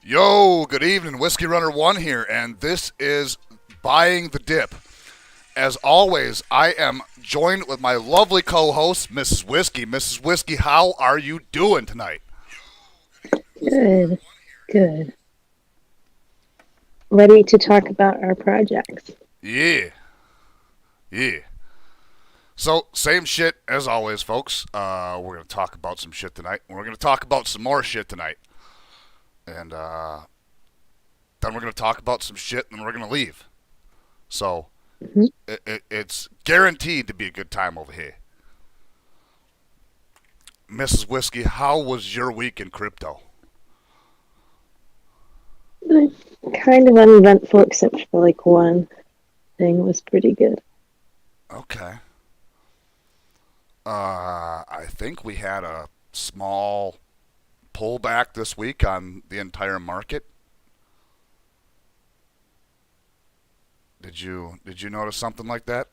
Yo, good evening. Whiskey Runner 1 here, and this is Buying the Dip. As always, I am joined with my lovely co-host, Mrs. Whiskey. Mrs. Whiskey, how are you doing tonight? Good, good. Ready to talk about our projects. Yeah, yeah. So, same shit as always, folks. We're going to talk about some shit tonight. We're going to talk about some more shit tonight. And then we're going to talk about some shit, and then we're going to leave. So, Mhm. it's guaranteed to be a good time over here. Mrs. Whiskey, how was your week in crypto? Kind of uneventful, except for like one thing was pretty good. Okay. I think we had a small pullback this week on the entire market. Did you notice something like that?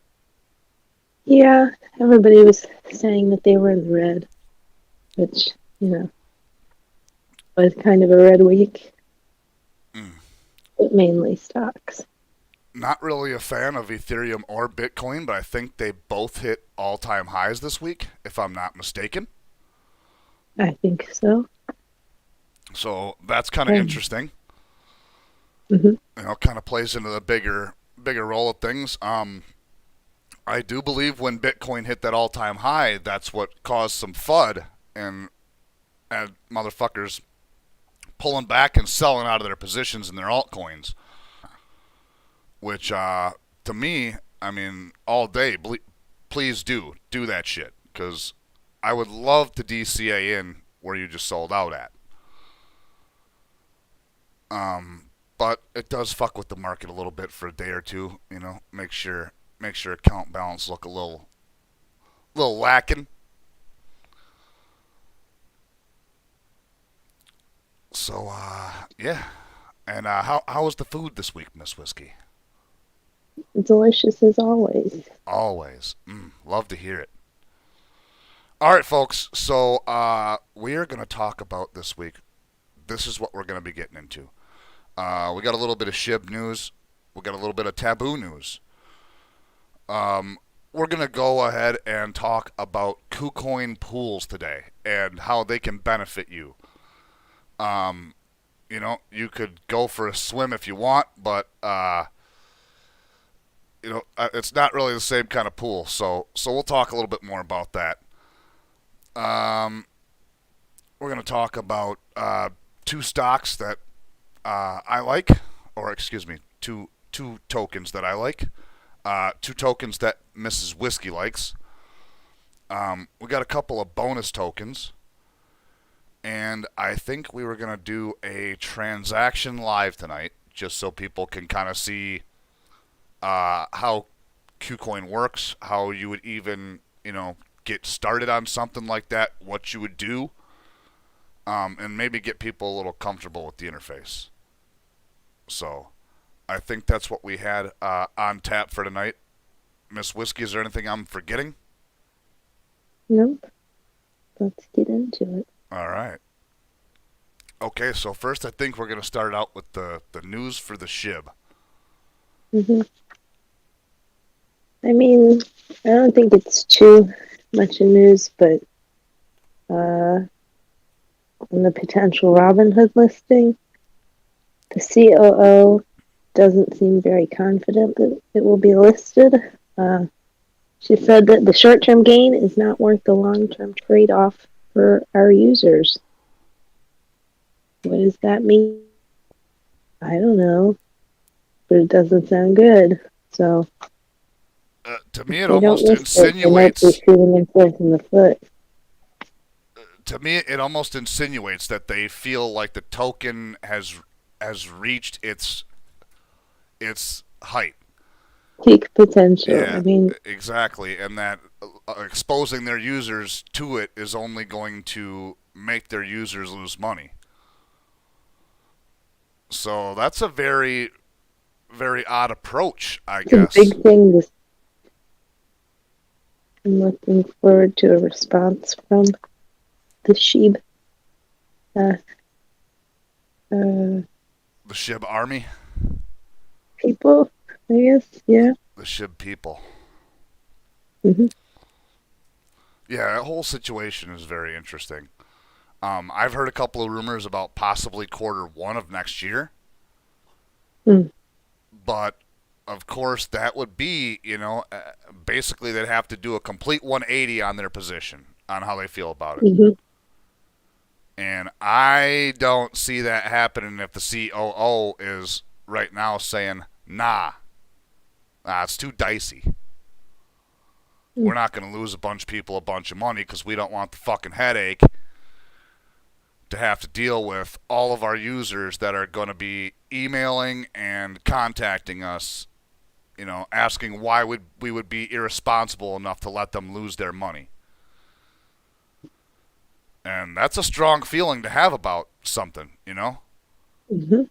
Yeah, everybody was saying that they were in the red, which, was kind of a red week, Mm. but mainly stocks. Not really a fan of Ethereum or Bitcoin, but I think they both hit all-time highs this week, if I'm not mistaken. I think so. So that's kind of Um, interesting. hmm Kind of plays into the bigger role of things. I do believe when Bitcoin hit that all-time high, that's what caused some FUD and motherfuckers pulling back and selling out of their positions in their altcoins. Which, to me, I mean, all day, please do that shit because I would love to DCA in where you just sold out at. But it does fuck with the market a little bit for a day or two. Make sure account balance look a little lacking. So yeah. And how was the food this week, Miss Whiskey? Delicious as always. Always, love to hear it. All right, folks. So we are going to talk about this week. This is what we're going to be getting into. We got a little bit of SHIB news. We got a little bit of taboo news. We're going to go ahead and talk about Kucoin pools today and how they can benefit you. Um, you could go for a swim if you want, but it's not really the same kind of pool. So we'll talk a little bit more about that. Um, we're going to talk about two stocks that I like, or excuse me, two tokens that I like, two tokens that Mrs. Whiskey likes. We got a couple of bonus tokens, and I think we were gonna do a transaction live tonight, just so people can kind of see how Kucoin works, how you would even get started on something like that, what you would do, and maybe get people a little comfortable with the interface. So I think that's what we had on tap for tonight. Miss Whiskey, is there anything I'm forgetting? Nope, let's get into it. All right. Okay, so first I think we're going to start out with the news for the SHIB. hmm I mean, I don't think it's too much in news, but uh, on the potential Robinhood listing, the COO doesn't seem very confident that it will be listed. Uh, she said that the short term gain is not worth the long term trade off for our users. What does that mean? I don't know, but it doesn't sound good. So To if me, it they don't almost list it, they might be insinuates. shooting themselves in the foot. To me, it almost insinuates that they feel like the token has reached its height. Peak potential. I Yeah, mean, exactly, and that exposing their users to it is only going to make their users lose money. So that's a very odd approach, I it's a guess. big thing. I'm looking forward to a response from the Sheeb. Uh, uh, The SHIB army, people, I guess. Yeah. the SHIB people. Hmm. Yeah, that whole situation is very interesting. I've heard a couple of rumors about possibly quarter 1 of next year, Mm. but of course that would be, basically they'd have to do a complete 180 on their position on how they feel about it. Hmm. And I don't see that happening if the COO is right now saying, nah, it's too dicey. Mm. We're not going to lose a bunch of people a bunch of money because we don't want the fucking headache to have to deal with all of our users that are going to be emailing and contacting us, asking why we would be irresponsible enough to let them lose their money. And that's a strong feeling to have about something. Hmm.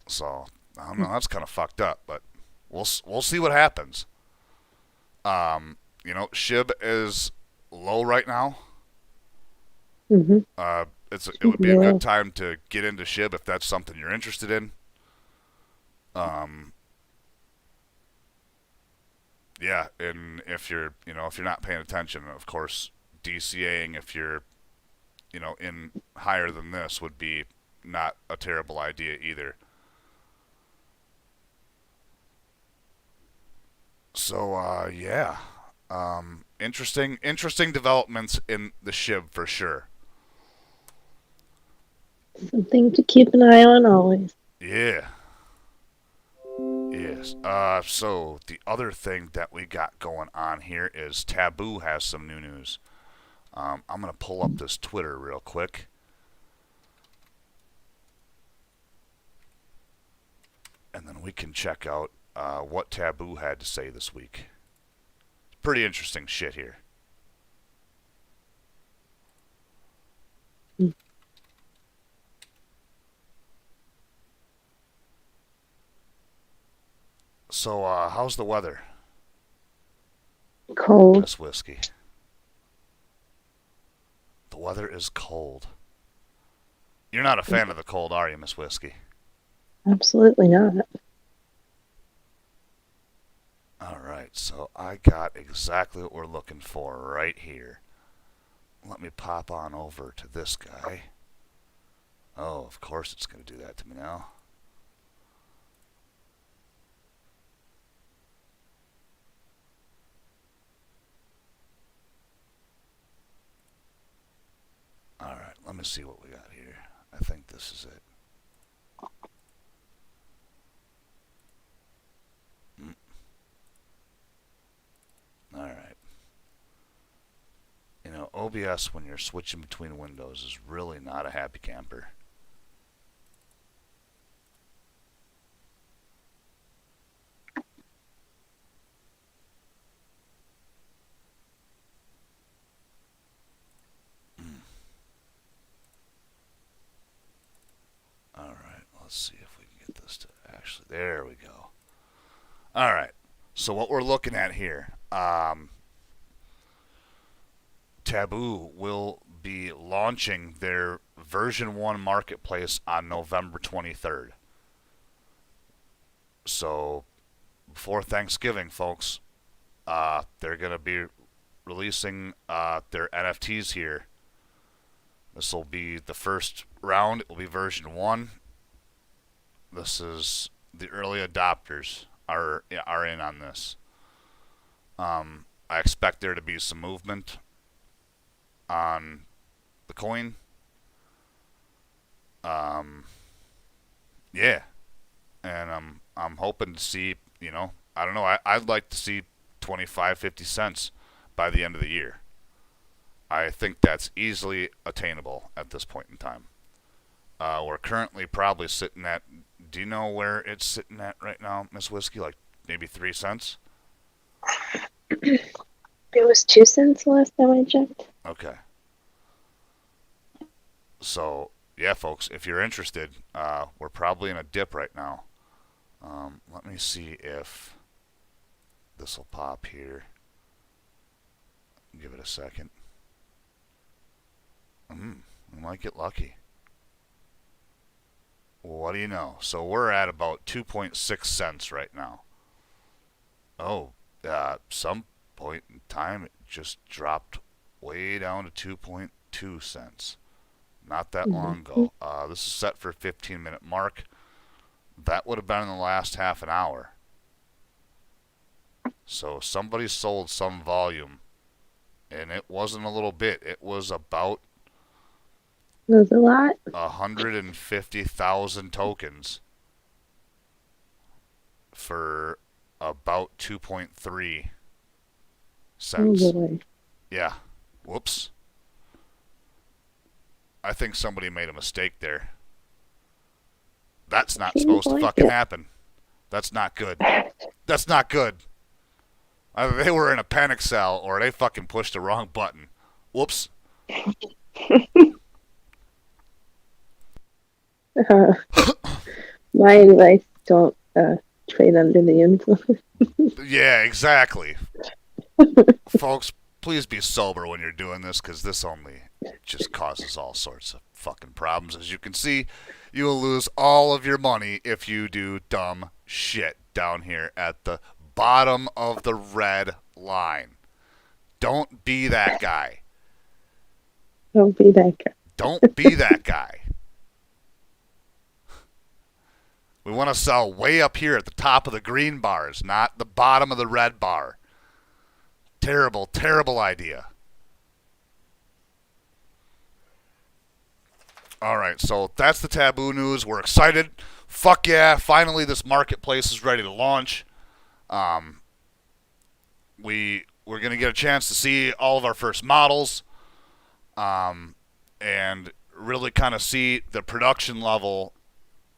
So, I don't know, that's kind of fucked up, but we'll see what happens. SHIB is low right now. Hmm. It would be a good time to get into SHIB if that's something you're interested in. Um, yeah, and if you're not paying attention, of course, DCAing if you're, in higher than this would be not a terrible idea either. So, yeah, interesting developments in the SHIB for sure. Something to keep an eye on always. Yeah. Yes. So the other thing that we got going on here is TABOO has some new news. I'm gonna pull up this Twitter real quick, and then we can check out what TABOO had to say this week. Pretty interesting shit here. Mm. So, how's the weather, Cold. Miss Whiskey? The weather is cold. You're not a fan of the cold, are you, Miss Whiskey? Absolutely not. All right, so I got exactly what we're looking for right here. Let me pop on over to this guy. Oh, of course it's going to do that to me now. All right, let me see what we got here. I think this is it. Mm. All right. OBS when you're switching between windows is really not a happy camper. Mm. All right, let's see if we can get this to actually. There we go. All right. So what we're looking at here, TABOO will be launching their version 1 marketplace on November 23rd. So before Thanksgiving, folks, they're going to be releasing their NFTs here. This will be the first round. It will be version 1. This is the early adopters are in on this. I expect there to be some movement on the coin. Um, yeah, and I'm hoping to see, I don't know, I'd like to see 25, 50 cents by the end of the year. I think that's easily attainable at this point in time. We're currently probably sitting at, do you know where it's sitting at right now, Miss Whiskey? Like maybe 3 cents? It was 2 cents the last time I checked. Okay. So, yeah, folks, if you're interested, we're probably in a dip right now. Let me see if this will pop here. Give it a second. We might get lucky. what do you know? So we're at about 2.6 cents right now. Oh, some point in time it just dropped way down to 2.2 cents. Not that long Mhm. ago. This is set for a 15-minute mark. That would have been in the last half an hour. So somebody sold some volume, and it wasn't a little bit. It was about There's a lot. 150,000 tokens for about 2.3 Oh cents. boy. Yeah. Whoops. I think somebody made a mistake there. That's not Seems supposed to like fucking it. happen. That's not good. That's not good. Either they were in a panic cell or they fucking pushed the wrong button. Whoops. Uh, my advice: don't trade under the influence. Yeah, exactly. Folks, please be sober when you're doing this because this only just causes all sorts of fucking problems. As you can see, you will lose all of your money if you do dumb shit down here at the bottom of the red line. Don't be that guy. Don't be that guy. Don't be that guy. We want to sell way up here at the top of the green bars, not the bottom of the red bar. Terrible, terrible idea. All right, so that's the Taboo news. We're excited. Fuck yeah! Finally, this marketplace is ready to launch. Um, we're gonna get a chance to see all of our first models, and really kind of see the production level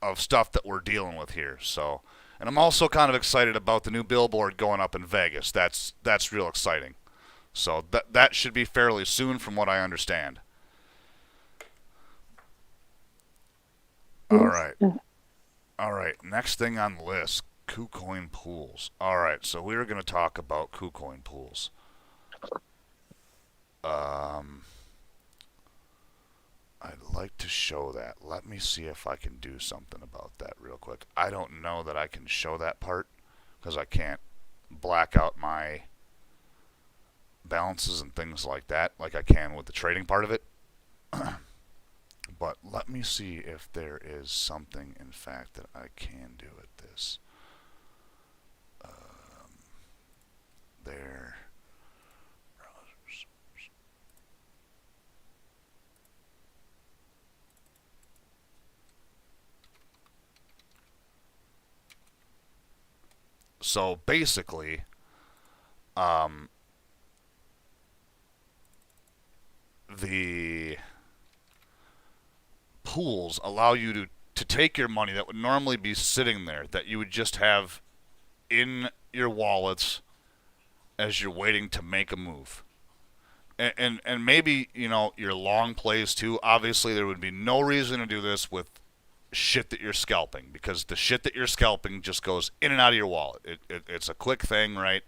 of stuff that we're dealing with here. So, and I'm also kind of excited about the new billboard going up in Vegas. That's real exciting. So that should be fairly soon, from what I understand. All Good right. stuff. All right, next thing on the list, Kucoin pools. All right, so we were going to talk about Kucoin pools. Um, I'd like to show that. Let me see if I can do something about that real quick. I don't know that I can show that part because I can't black out my balances and things like that like I can with the trading part of it. But let me see if there is something, in fact, that I can do with this. There. So basically, um, the pools allow you to take your money that would normally be sitting there, that you would just have in your wallets as you're waiting to make a move. And maybe, your long plays too. Obviously, there would be no reason to do this with shit that you're scalping, because the shit that you're scalping just goes in and out of your wallet. It's a quick thing, right?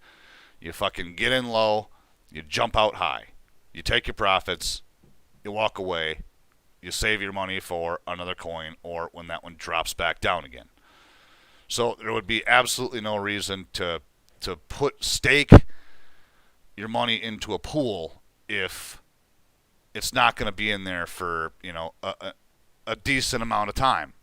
You fucking get in low, you jump out high, you take your profits, you walk away, you save your money for another coin or when that one drops back down again. So there would be absolutely no reason to stake your money into a pool if it's not going to be in there for a decent amount of time.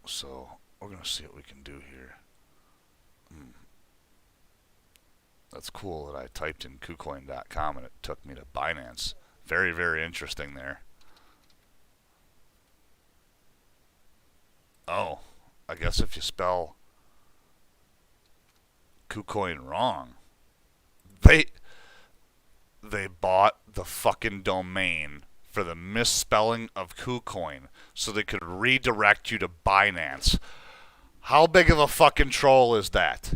So we're going to see what we can do here. That's cool that I typed in Kucoin.com and it took me to Binance. Very, very interesting there. Oh, I guess if you spell Kucoin wrong, they bought the fucking domain for the misspelling of Kucoin so they could redirect you to Binance. How big of a fucking troll is that?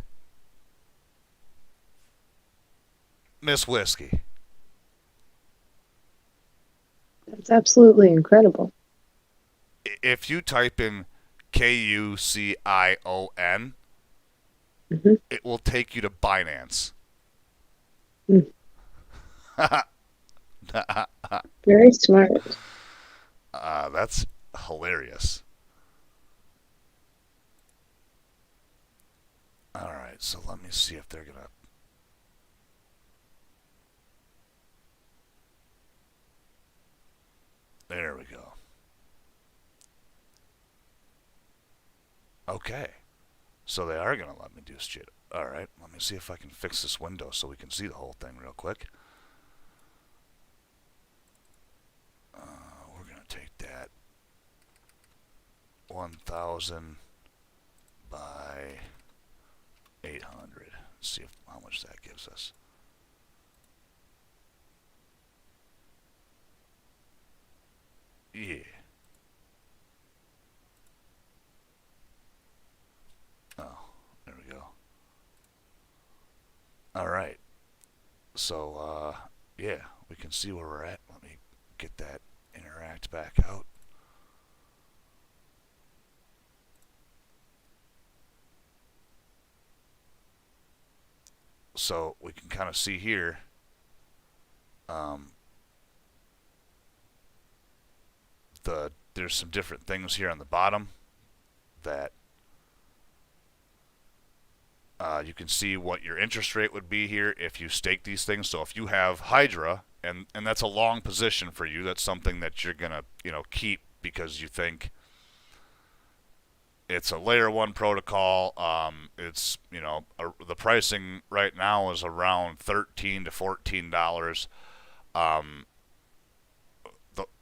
Miss Whiskey. That's absolutely incredible. If you type in Kucion, Hmm. it will take you to Binance. Mm, very smart. That's hilarious. All right, so let me see if they're gonna. There we go. Okay, so they are gonna let me do shit. All right, let me see if I can fix this window so we can see the whole thing real quick. We're gonna take that 1,000 by 800. See if, how much that gives us. Yeah. Oh, there we go. All right. So, yeah, we can see where we're at. Let me get that interact back out. So we can kind of see here. Um, there's some different things here on the bottom that you can see what your interest rate would be here if you stake these things. So if you have Hydra, and that's a long position for you, that's something that you're gonna keep because you think it's a layer one protocol. It's the pricing right now is around $13 to $14. Um,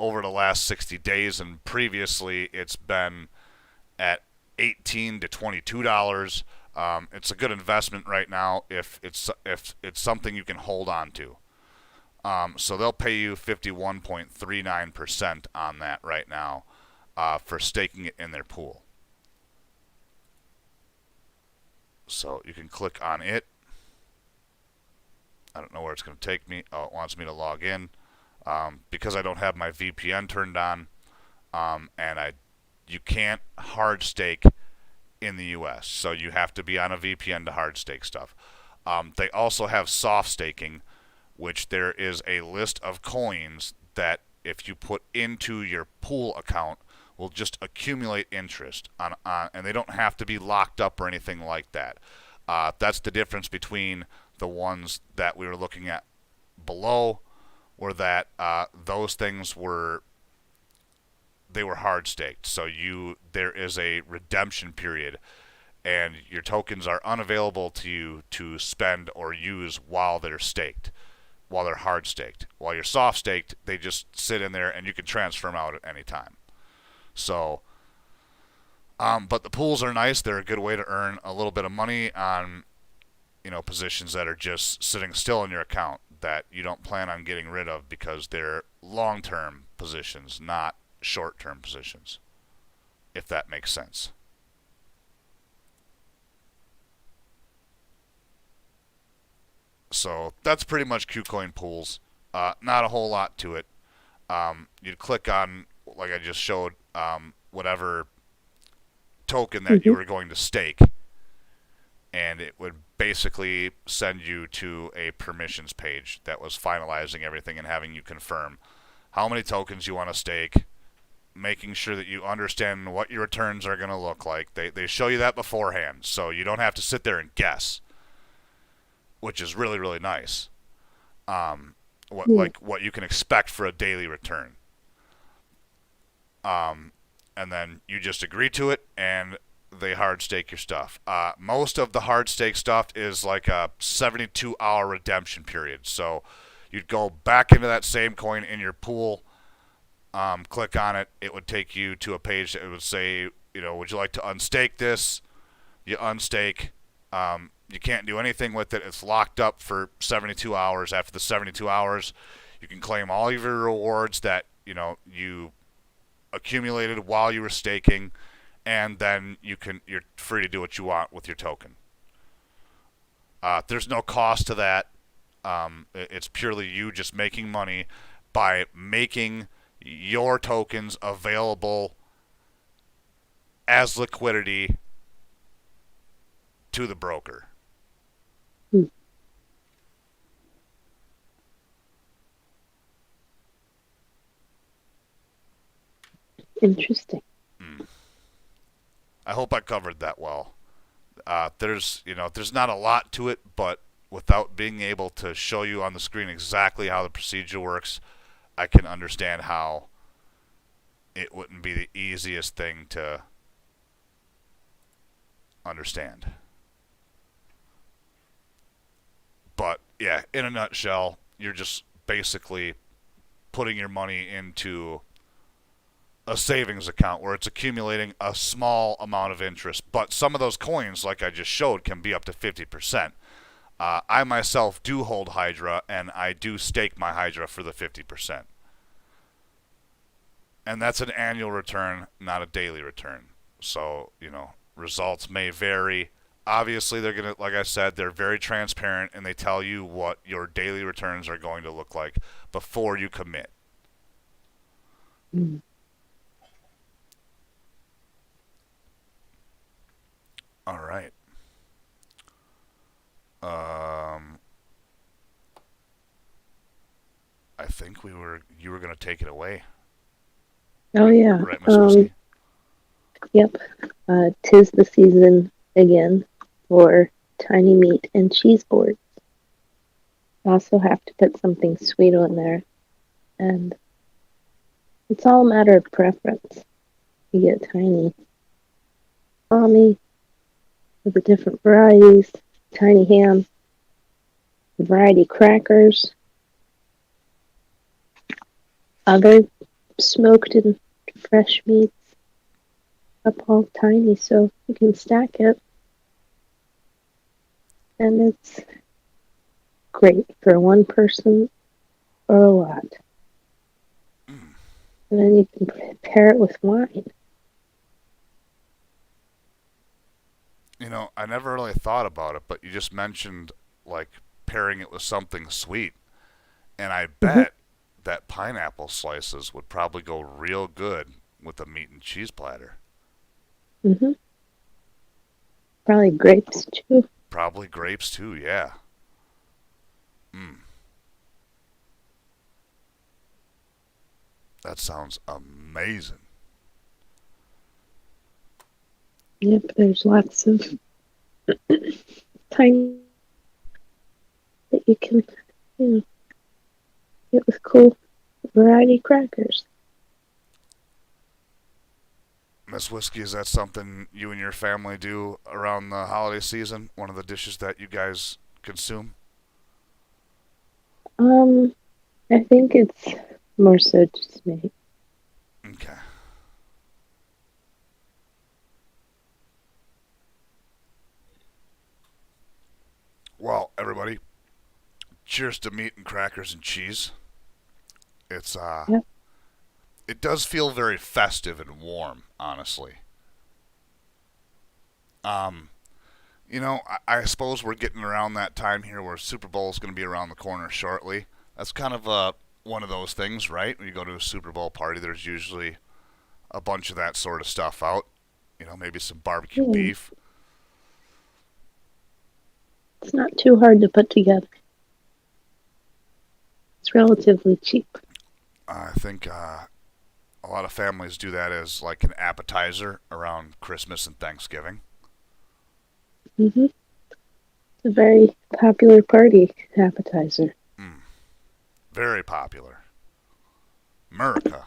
over the last 60 days, and previously it's been at $18 to $22. It's a good investment right now if it's something you can hold on to. So they'll pay you 51.39% on that right now for staking it in their pool. So you can click on it. I don't know where it's going to take me. Oh, it wants me to log in. Because I don't have my VPN turned on, and you can't hard stake in the U.S., so you have to be on a VPN to hard stake stuff. They also have soft staking, which there is a list of coins that if you put into your pool account will just accumulate interest on and they don't have to be locked up or anything like that. That's the difference between the ones that we were looking at below, were that those things were hard staked. So there is a redemption period, and your tokens are unavailable to you to spend or use while they're staked, while they're hard staked. While you're soft staked, they just sit in there and you can transfer them out at any time. So, but the pools are nice. They're a good way to earn a little bit of money on positions that are just sitting still in your account that you don't plan on getting rid of because they're long-term positions, not short-term positions, if that makes sense. So that's pretty much Kucoin pools. Not a whole lot to it. You'd click on, like I just showed, whatever token that you Mm-hmm. were going to stake, and it would basically send you to a permissions page that was finalizing everything and having you confirm how many tokens you want to stake, making sure that you understand what your returns are going to look like. They show you that beforehand, so you don't have to sit there and guess, which is really, really nice. Yeah. What you can expect for a daily return. And then you just agree to it, and they hard stake your stuff. Most of the hard stake stuff is like a 72-hour redemption period. So you'd go back into that same coin in your pool, click on it. It would take you to a page that would say, would you like to unstake this? You unstake. You can't do anything with it. It's locked up for 72 hours. After the 72 hours, you can claim all of your rewards that you accumulated while you were staking, and then you're free to do what you want with your token. There's no cost to that. It's purely you just making money by making your tokens available as liquidity to the broker. Mm. Interesting. Mm. I hope I covered that well. There's not a lot to it, but without being able to show you on the screen exactly how the procedure works, I can understand how it wouldn't be the easiest thing to understand. But yeah, in a nutshell, you're just basically putting your money into a savings account where it's accumulating a small amount of interest. But some of those coins, like I just showed, can be up to 50%. I myself do hold Hydra, and I do stake my Hydra for the 50%. And that's an annual return, not a daily return. So, results may vary. Obviously, they're going to, like I said, they're very transparent, and they tell you what your daily returns are going to look like before you commit. Mm. All right. Um, I think you were going to take it away. Oh yeah. Right, Miss Whiskey? Yep. 'Tis the season again for tiny meat and cheese boards. You also have to put something sweet on there, and it's all a matter of preference. You get tiny salami with the different varieties, tiny ham, variety crackers, other smoked and fresh meats, up all tiny so you can stack it. And it's great for one person or a lot. Mm. And then you can pair it with wine. I never really thought about it, but you just mentioned like pairing it with something sweet, and I Mm-hmm. bet that pineapple slices would probably go real good with a meat and cheese platter. Mm-hmm. Probably grapes too. Probably grapes too, yeah. Mm, that sounds amazing. Yep, there's lots of tiny that you can, you get with cool variety crackers. Miss Whiskey, is that something you and your family do around the holiday season? One of the dishes that you guys consume? Um, I think it's more so just me. Okay. Well, everybody, cheers to meat and crackers and cheese. It's Yep. it does feel very festive and warm, honestly. Um, I suppose we're getting around that time here where Super Bowl is going to be around the corner shortly. That's kind of one of those things, right? When you go to a Super Bowl party, there's usually a bunch of that sort of stuff out. Maybe some barbecue Yeah. beef. It's not too hard to put together. It's relatively cheap. I think a lot of families do that as like an appetizer around Christmas and Thanksgiving. Mm-hmm. It's a very popular party appetizer. Mm, very popular. America.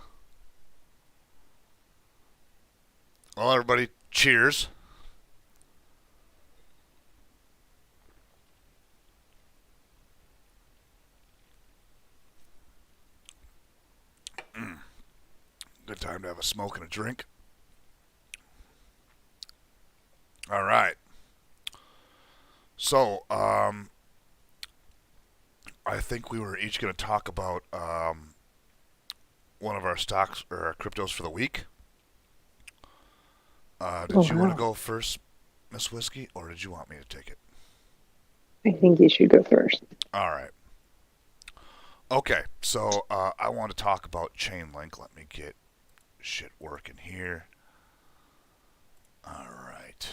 Well, everybody, cheers. Mm, good time to have a smoke and a drink. All right. So, I think we were each going to talk about one of our stocks or our cryptos for the week. Oh, Did you want to wow. go first, Miss Whiskey, or did you want me to take it? I think you should go first. All right. Okay, so I want to talk about Chainlink. Let me get shit working here. All right.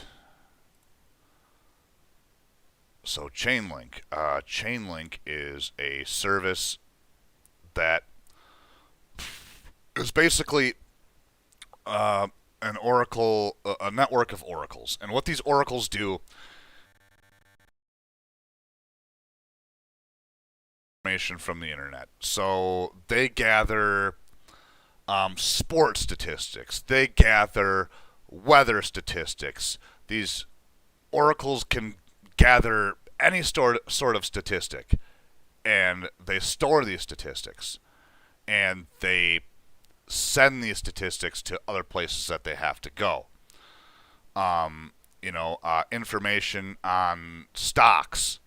So Chainlink. Chainlink is a service that is basically uh, an oracle, a network of oracles, and what these oracles do information from the internet. So they gather sports statistics. They gather weather statistics. These oracles can gather any sort of statistic, and they store these statistics, and they send these statistics to other places that they have to go. Information on stocks.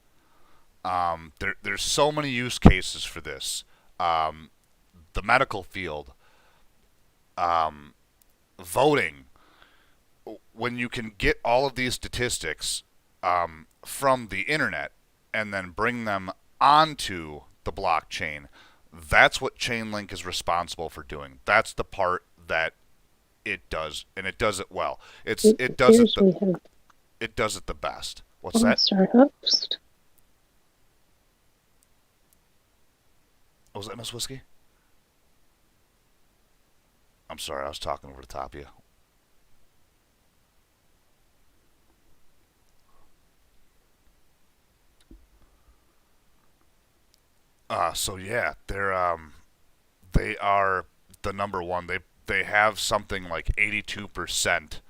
There's so many use cases for this. The medical field, voting. When you can get all of these statistics from the internet and then bring them onto the blockchain, that's what Chainlink is responsible for doing. That's the part that it does, and it does it well. It does it it does it the best. What's that? Our host. Oh, was that Miss Whiskey? I'm sorry, I was talking over the top of you. So yeah, they are the number one. They have something like 82%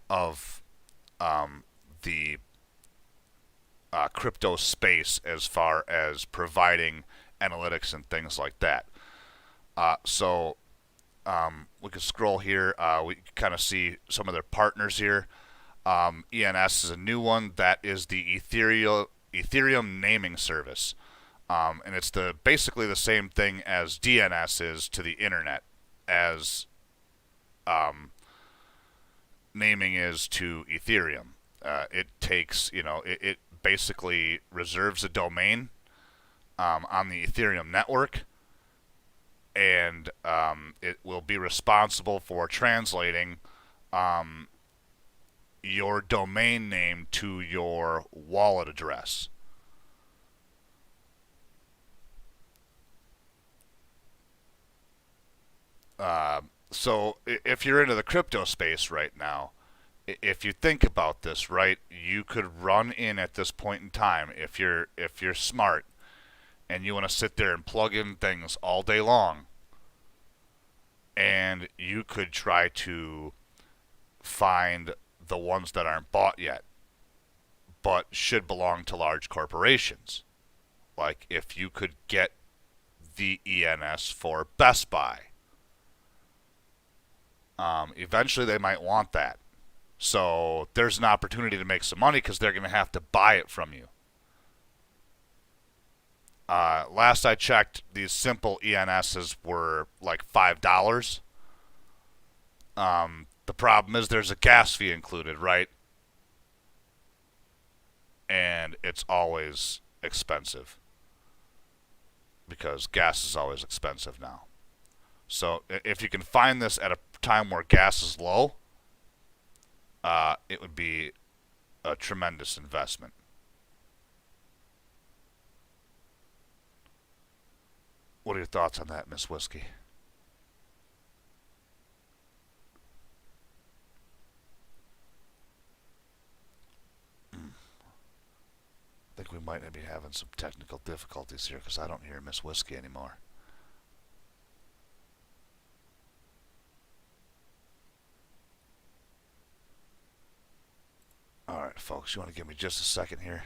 of the crypto space as far as providing analytics and things like that. So we can scroll here. We kind of see some of their partners here. ENS is a new one. That is the Ethereum naming service. And it's basically the same thing as DNS is to the internet, as naming is to Ethereum. It takes, it basically reserves a domain on the Ethereum network, and it will be responsible for translating your domain name to your wallet address. So if you're into the crypto space right now, if you think about this, right, you could run in at this point in time, if you're smart and you want to sit there and plug in things all day long, and you could try to find the ones that aren't bought yet but should belong to large corporations. Like if you could get the ENS for Best Buy, eventually they might want that. So there's an opportunity to make some money because they're going to have to buy it from you. Last I checked, these simple ENSs were like $5. The problem is there's a gas fee included, right? And it's always expensive because gas is always expensive now. So if you can find this at a time where gas is low, it would be a tremendous investment. What are your thoughts on that, Miss Whiskey? I think we might be having some technical difficulties here because I don't hear Miss Whiskey anymore. Alright, folks, you want to give me just a second here?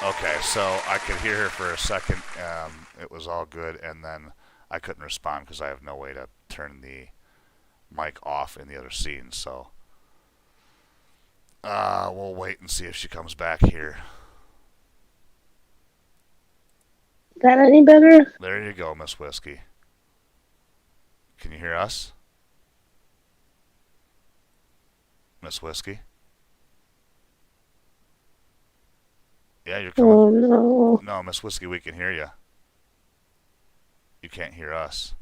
Okay, so I could hear her for a second. It was all good, and then I couldn't respond because I have no way to turn the mic off in the other scene. So we'll wait and see if she comes back here. Is that any better? There you go, Miss Whiskey. Can you hear us? Miss Whiskey? Yeah, you're coming. Oh no. No, Miss Whiskey, we can hear you. You can't hear us.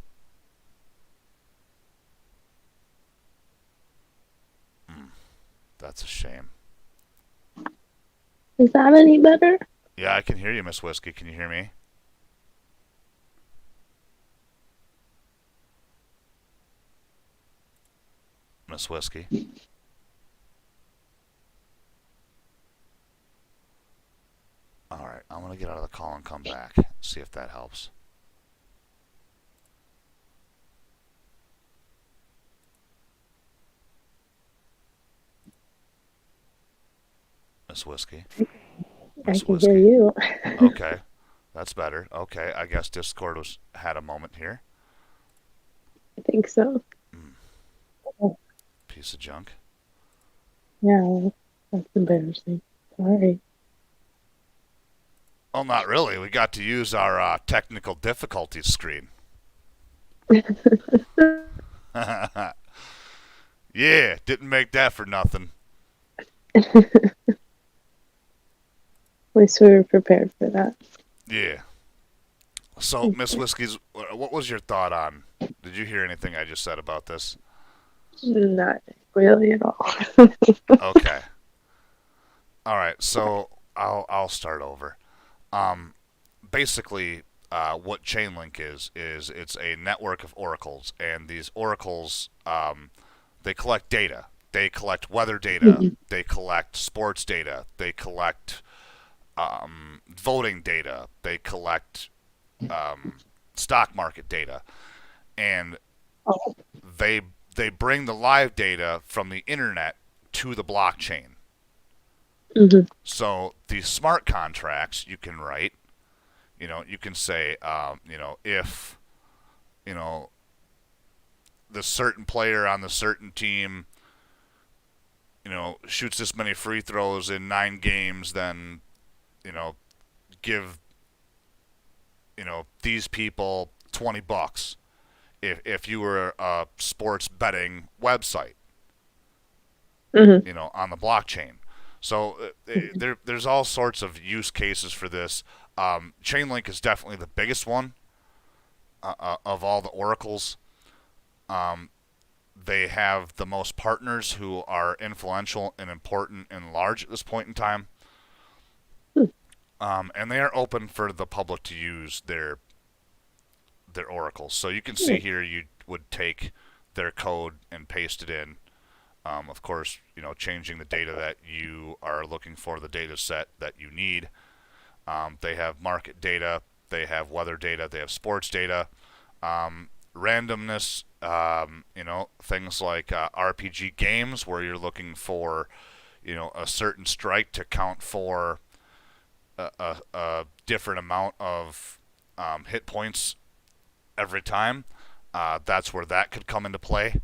That's a shame. Is that any better? Yeah, I can hear you, Miss Whiskey. Can you hear me? Miss Whiskey? Alright, I'm going to get out of the call and come back. See if that helps. Miss Whiskey? I Miss can hear Whiskey? you. Okay, that's better. Okay, I guess Discord had a moment here. I think so. Piece of junk. Yeah, that's embarrassing. Sorry. Well, not really. We got to use our technical difficulties screen. Yeah, didn't make that for nothing. At least we were prepared for that. Yeah. So, Miss Whiskey's, what was your thought on? Did you hear anything I just said about this? Not really at all. Okay. All right. So I'll start over. Basically, what Chainlink is it's a network of oracles, and these oracles they collect data. They collect weather data. They collect sports data. They collect voting data. They collect stock market data, and Oh. they bring the live data from the internet to the blockchain. Mm-hmm. So these smart contracts you can write, you can say, if, the certain player on the certain team, shoots this many free throws in 9 games, then, give, these people $20 if you were a sports betting website, Mm-hmm. on the blockchain. So there's all sorts of use cases for this. Chainlink is definitely the biggest one of all the oracles. They have the most partners who are influential and important and large at this point in time. And they are open for the public to use their oracles. So you can see here you would take their code and paste it in. Of course, changing the data that you are looking for, the data set that you need. They have market data, they have weather data, they have sports data, randomness, things like RPG games where you're looking for, a certain strike to count for a different amount of hit points every time. That's where that could come into play.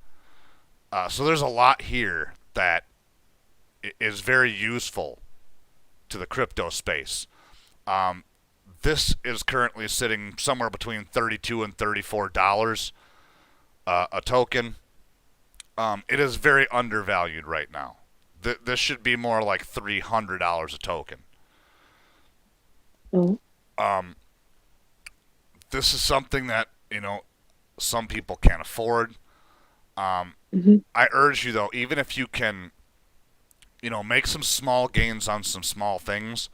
So there's a lot here that is very useful to the crypto space. This is currently sitting somewhere between $32 and $34 a token. It is very undervalued right now. This should be more like $300 a token. Oh. This is something that some people can't afford. Mm-hmm. I urge you though, even if you can, make some small gains on some small things,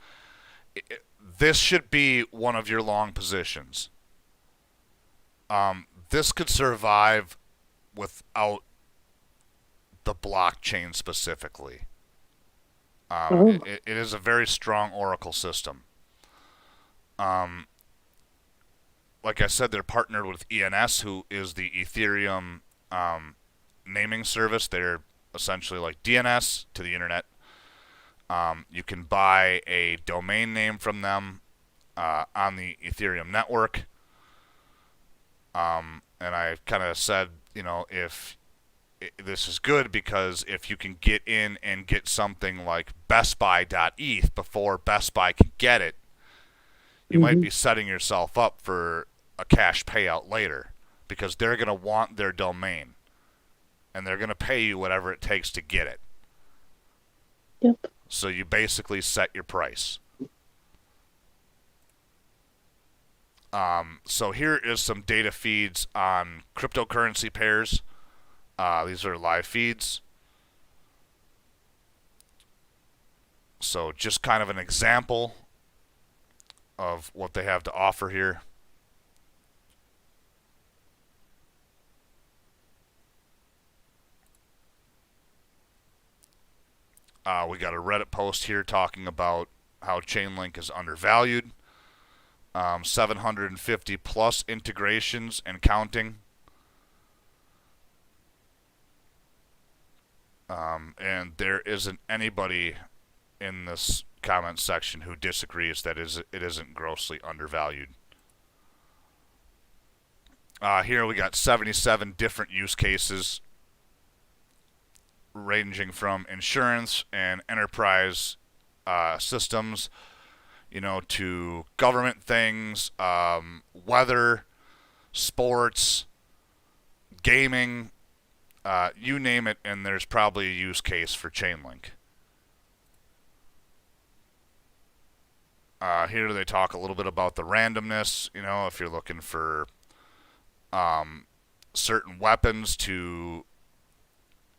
this should be one of your long positions. This could survive without the blockchain specifically. It is a very strong Oracle system. Like I said, they're partnered with ENS, who is the Ethereum naming service. They're essentially like DNS to the internet. You can buy a domain name from them on the Ethereum network. And I kind of said, if this is good because if you can get in and get something like bestbuy.eth before Best Buy can get it, you might Mm-hmm. be setting yourself up for a cash payout later because they're going to want their domain and they're going to pay you whatever it takes to get it. Yep. So you basically set your price. So here is some data feeds on cryptocurrency pairs. These are live feeds. So just kind of an example of what they have to offer here. We got a Reddit post here talking about how Chainlink is undervalued. 750 plus integrations and counting. And there isn't anybody in this comment section who disagrees that it isn't grossly undervalued. Here we got 77 different use cases ranging from insurance and enterprise systems, to government things, weather, sports, gaming, you name it, and there's probably a use case for Chainlink. Here they talk a little bit about the randomness, if you're looking for certain weapons to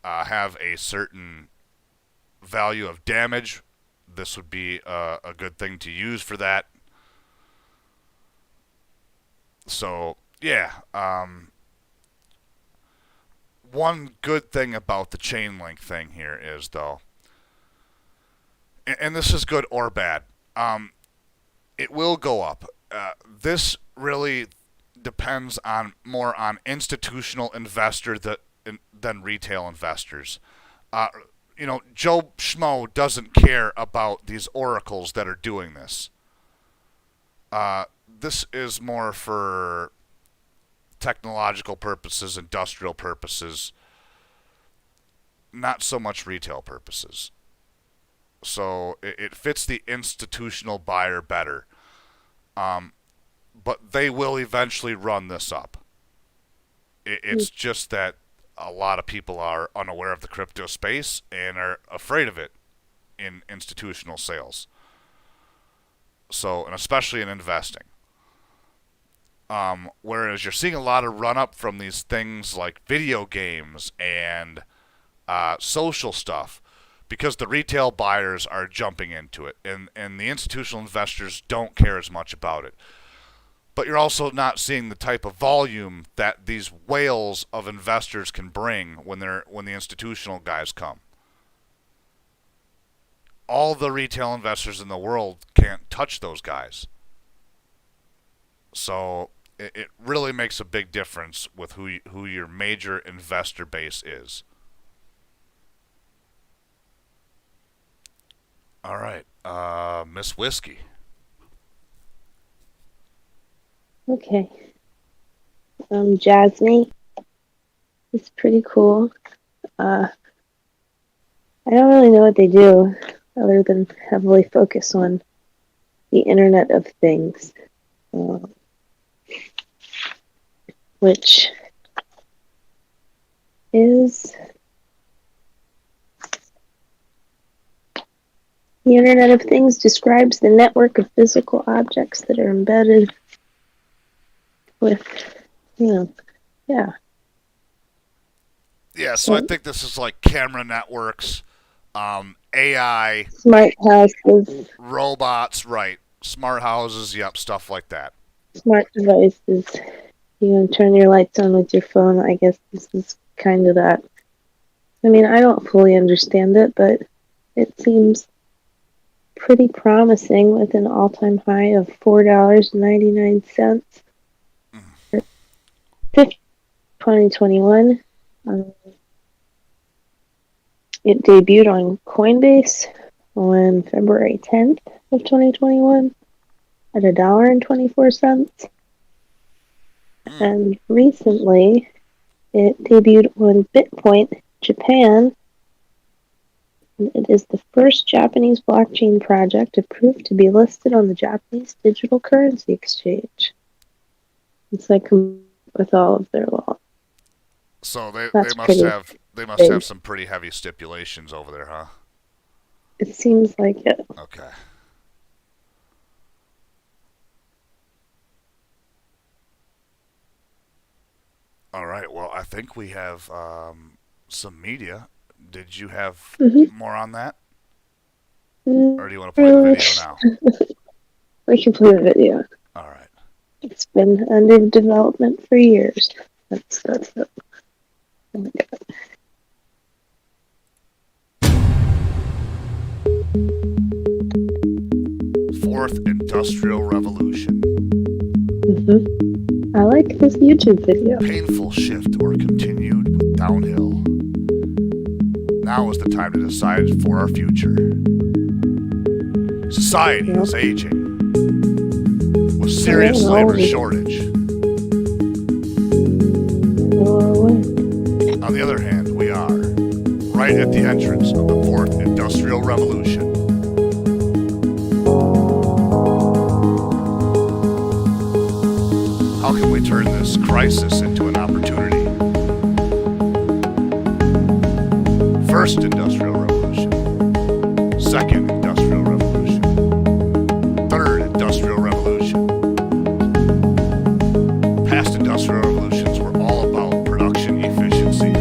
have a certain value of damage, this would be a good thing to use for that. So, yeah. One good thing about the Chainlink thing here is, though, and this is good or bad, it will go up. This really depends more on institutional investor than retail investors. Joe Schmo doesn't care about these oracles that are doing this. This is more for technological purposes, industrial purposes, not so much retail purposes. So it fits the institutional buyer better. But they will eventually run this up. It's just that a lot of people are unaware of the crypto space and are afraid of it in institutional sales. So, and especially in investing. Whereas you're seeing a lot of run up from these things like video games and social stuff because the retail buyers are jumping into it and the institutional investors don't care as much about it. But you're also not seeing the type of volume that these whales of investors can bring when the institutional guys come. All the retail investors in the world can't touch those guys. So it really makes a big difference with who your major investor base is. All right, Miss Whiskey. Okay. Jasmine. It's pretty cool. I don't really know what they do other than heavily focus on the Internet of Things, which is the Internet of Things describes the network of physical objects that are embedded with, yeah. Yeah, so I think this is like camera networks, AI, Smart houses, robots, right? Smart houses, yep, stuff like that. smart devices. You can turn your lights on with your phone. I guess this is kind of that. I mean, I don't fully understand it, but it seems pretty promising with an all-time high of $4.99 for 2021. It debuted on Coinbase on February 10th of 2021 at $1.24. And recently, It debuted on Bitcoin Japan. And it is the first Japanese blockchain project approved to be listed on the Japanese digital currency exchange. It's like with all of their laws. So they That's must pretty have big. some pretty heavy stipulations over there, huh? It seems like it. Okay. All right. Well, I think we have some media. Did you have more on that, or do you want to play the video now? We can play the video. All right. It's been under development for years. That's it. Oh my God. Fourth Industrial Revolution. I like this YouTube video. Painful shift or continued with downhill. Now is the time to decide for our future. Society is aging with serious labor shortage. On the other hand, we are right at the entrance of the Fourth Industrial Revolution. How can we turn this crisis into an opportunity? First Industrial Revolution. Second Industrial Revolution. Third Industrial Revolution. Past Industrial Revolutions were all about production efficiency.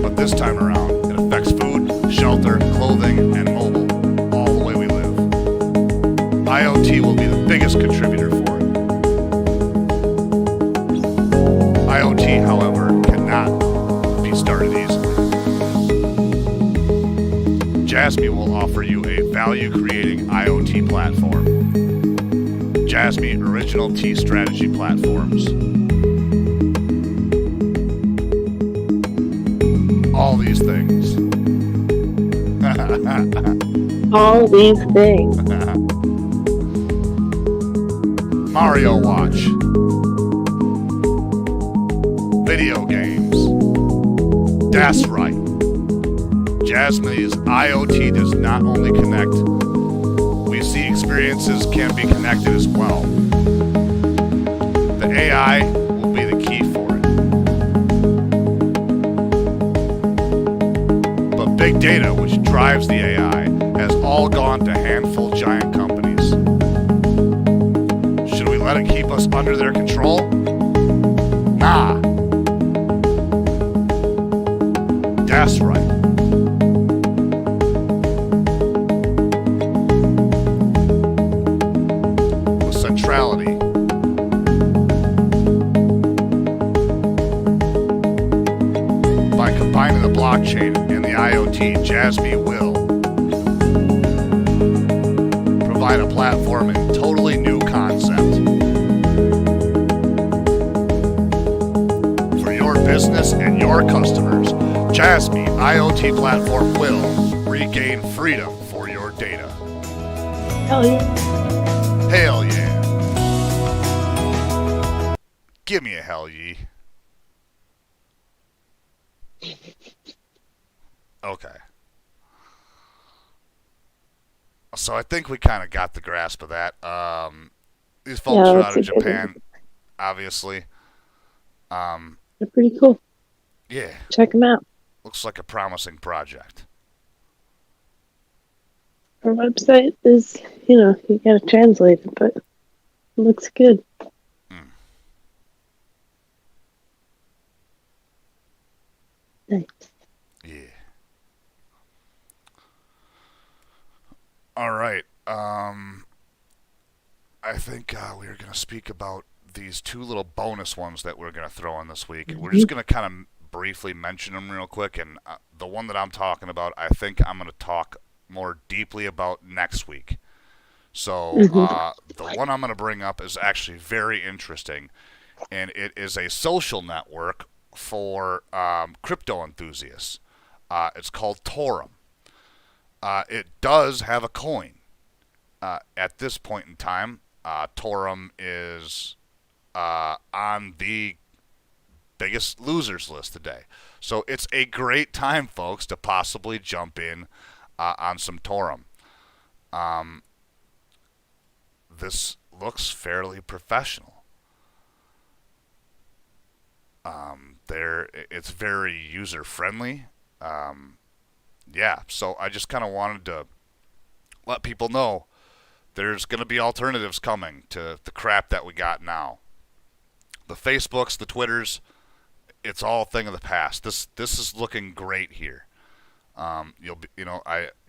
But this time around, it affects food, shelter, clothing, and mobile, all the way we live. IoT will be the biggest contributor for it. IoT, however, cannot be started easily. Jasmy will offer you a value-creating IoT platform. Jasmy Original T Strategy Platforms. All these things. All these things. Mario Watch. Video games. That's right. Jasmy's IoT does not only connect, we see experiences can be connected as well. The AI will be the key for it. But big data, which drives the AI, has all gone to handful giant companies. Should we let it keep us under their control? Nah. That's right. With centrality. By combining the blockchain and the IoT, Jasmy will provide a platform and totally new concept. For your business and your customers, Jasmy IoT platform will regain freedom for your data. Hell yeah. Hell yeah. Give me a hell ye. Okay. So I think we kind of got the grasp of that. These folks are out of Japan, obviously. They're pretty cool. Yeah. Check them out. Looks like a promising project. Our website is, you gotta translate it, but it looks good. Nice. Yeah. All right. I think we are going to speak about these two little bonus ones that we're going to throw in this week. Mm-hmm. We're just going to kind of briefly mention them real quick, and the one that I'm talking about, I think I'm going to talk more deeply about next week. So the one I'm going to bring up is actually very interesting, and it is a social network for crypto enthusiasts. It's called TORUM. It does have a coin. At this point in time, TORUM is on the Biggest Losers list today. So it's a great time, folks, to possibly jump in on some TORUM. Um, this looks fairly professional. It's very user friendly. Yeah, so I just kind of wanted to let people know there's going to be alternatives coming to the crap that we got now. The Facebooks, the Twitters, it's all a thing of the past. This is looking great here. I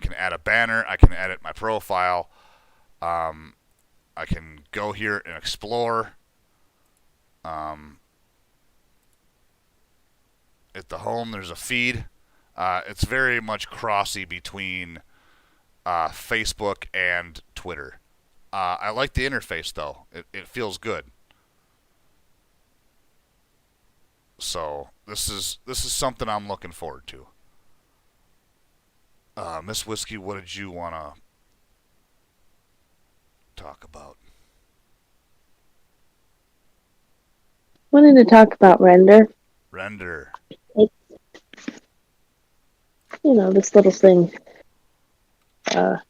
can add a banner. I can edit my profile. I can go here and explore. At the home, there's a feed. It's very much crossy between Facebook and Twitter. I like the interface though. It feels good. So this is something I'm looking forward to. Miss Whiskey, what did you want to talk about? Wanted to talk about render. Render. This little thing. I'll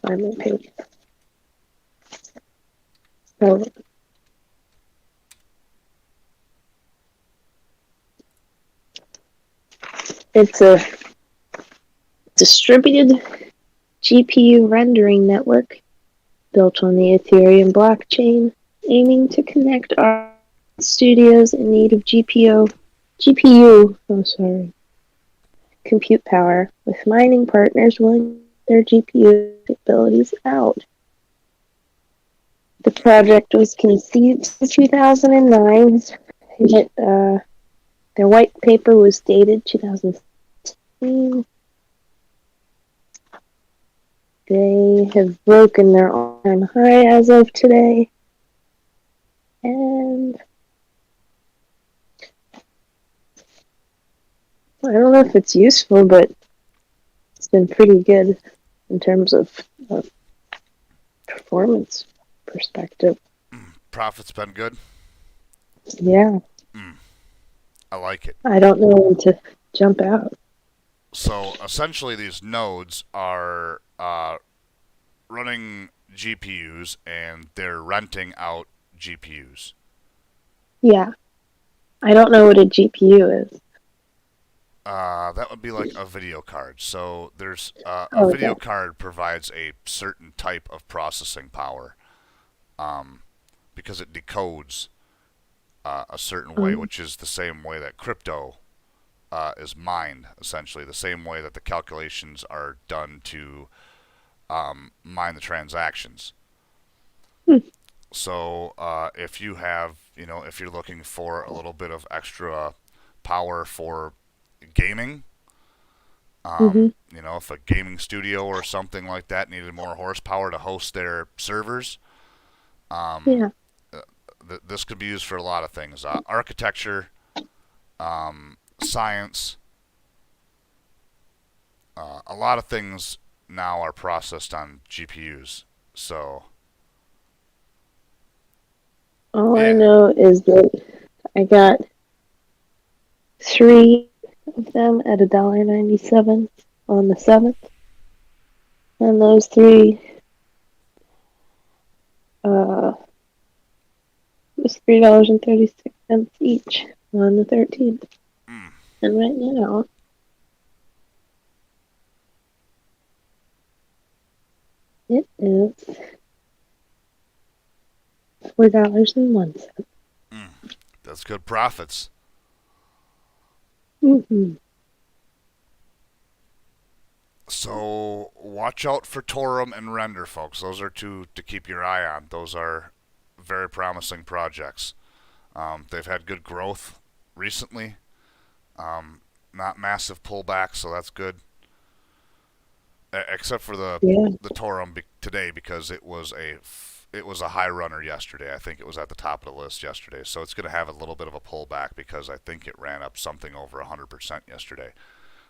find my page. So it's a distributed GPU rendering network built on the Ethereum blockchain, aiming to connect our studios in need of GPU, compute power, with mining partners willing their GPU capabilities out. The project was conceived in 2009. Their white paper was dated 2016. They have broken their all-time high as of today. And I don't know if it's useful, but it's been pretty good in terms of performance perspective. Profit's been good. Yeah. I like it. I don't know when to jump out. So essentially, these nodes are running GPUs and they're renting out GPUs. Yeah. I don't know what a GPU is. That would be like a video card. So there's a Oh, video yeah. card provides a certain type of processing power, because it decodes a certain way, which is the same way that crypto is mined, essentially the same way that the calculations are done to mine the transactions. So if you have, if you're looking for a little bit of extra power for gaming, if a gaming studio or something like that needed more horsepower to host their servers, Yeah. this could be used for a lot of things. Architecture, science, a lot of things now are processed on GPUs. So, All I yeah. know is that I got 3 of them at $1.97 on the 7th. And those 3 was $3.36 each on the 13th. And right now, it is $4.01. That's good profits. So watch out for TORUM and Render, folks. Those are two to keep your eye on. Those are very promising projects. They've had good growth recently. Not massive pullback, so that's good. Except for the TORUM today, because it was a high runner yesterday. I think it was at the top of the list yesterday. So it's going to have a little bit of a pullback because I think it ran up something over 100% yesterday.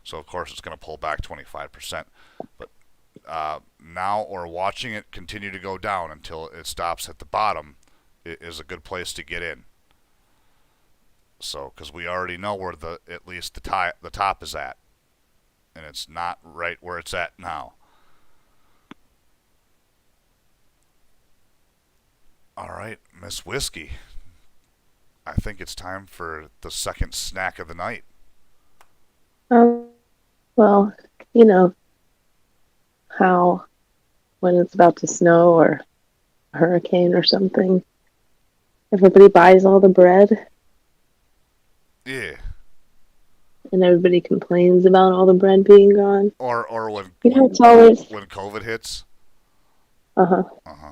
So of course it's going to pull back 25%. But now, or watching it continue to go down until it stops at the bottom, is a good place to get in. So, because we already know where at least the top is at, and it's not right where it's at now. All right, Miss Whiskey. I think it's time for the second snack of the night. Um, well, you know how when it's about to snow or a hurricane or something, everybody buys all the bread Yeah. and everybody complains about all the bread being gone. Or when You know, it's always, when COVID hits. uh-huh. Uh huh.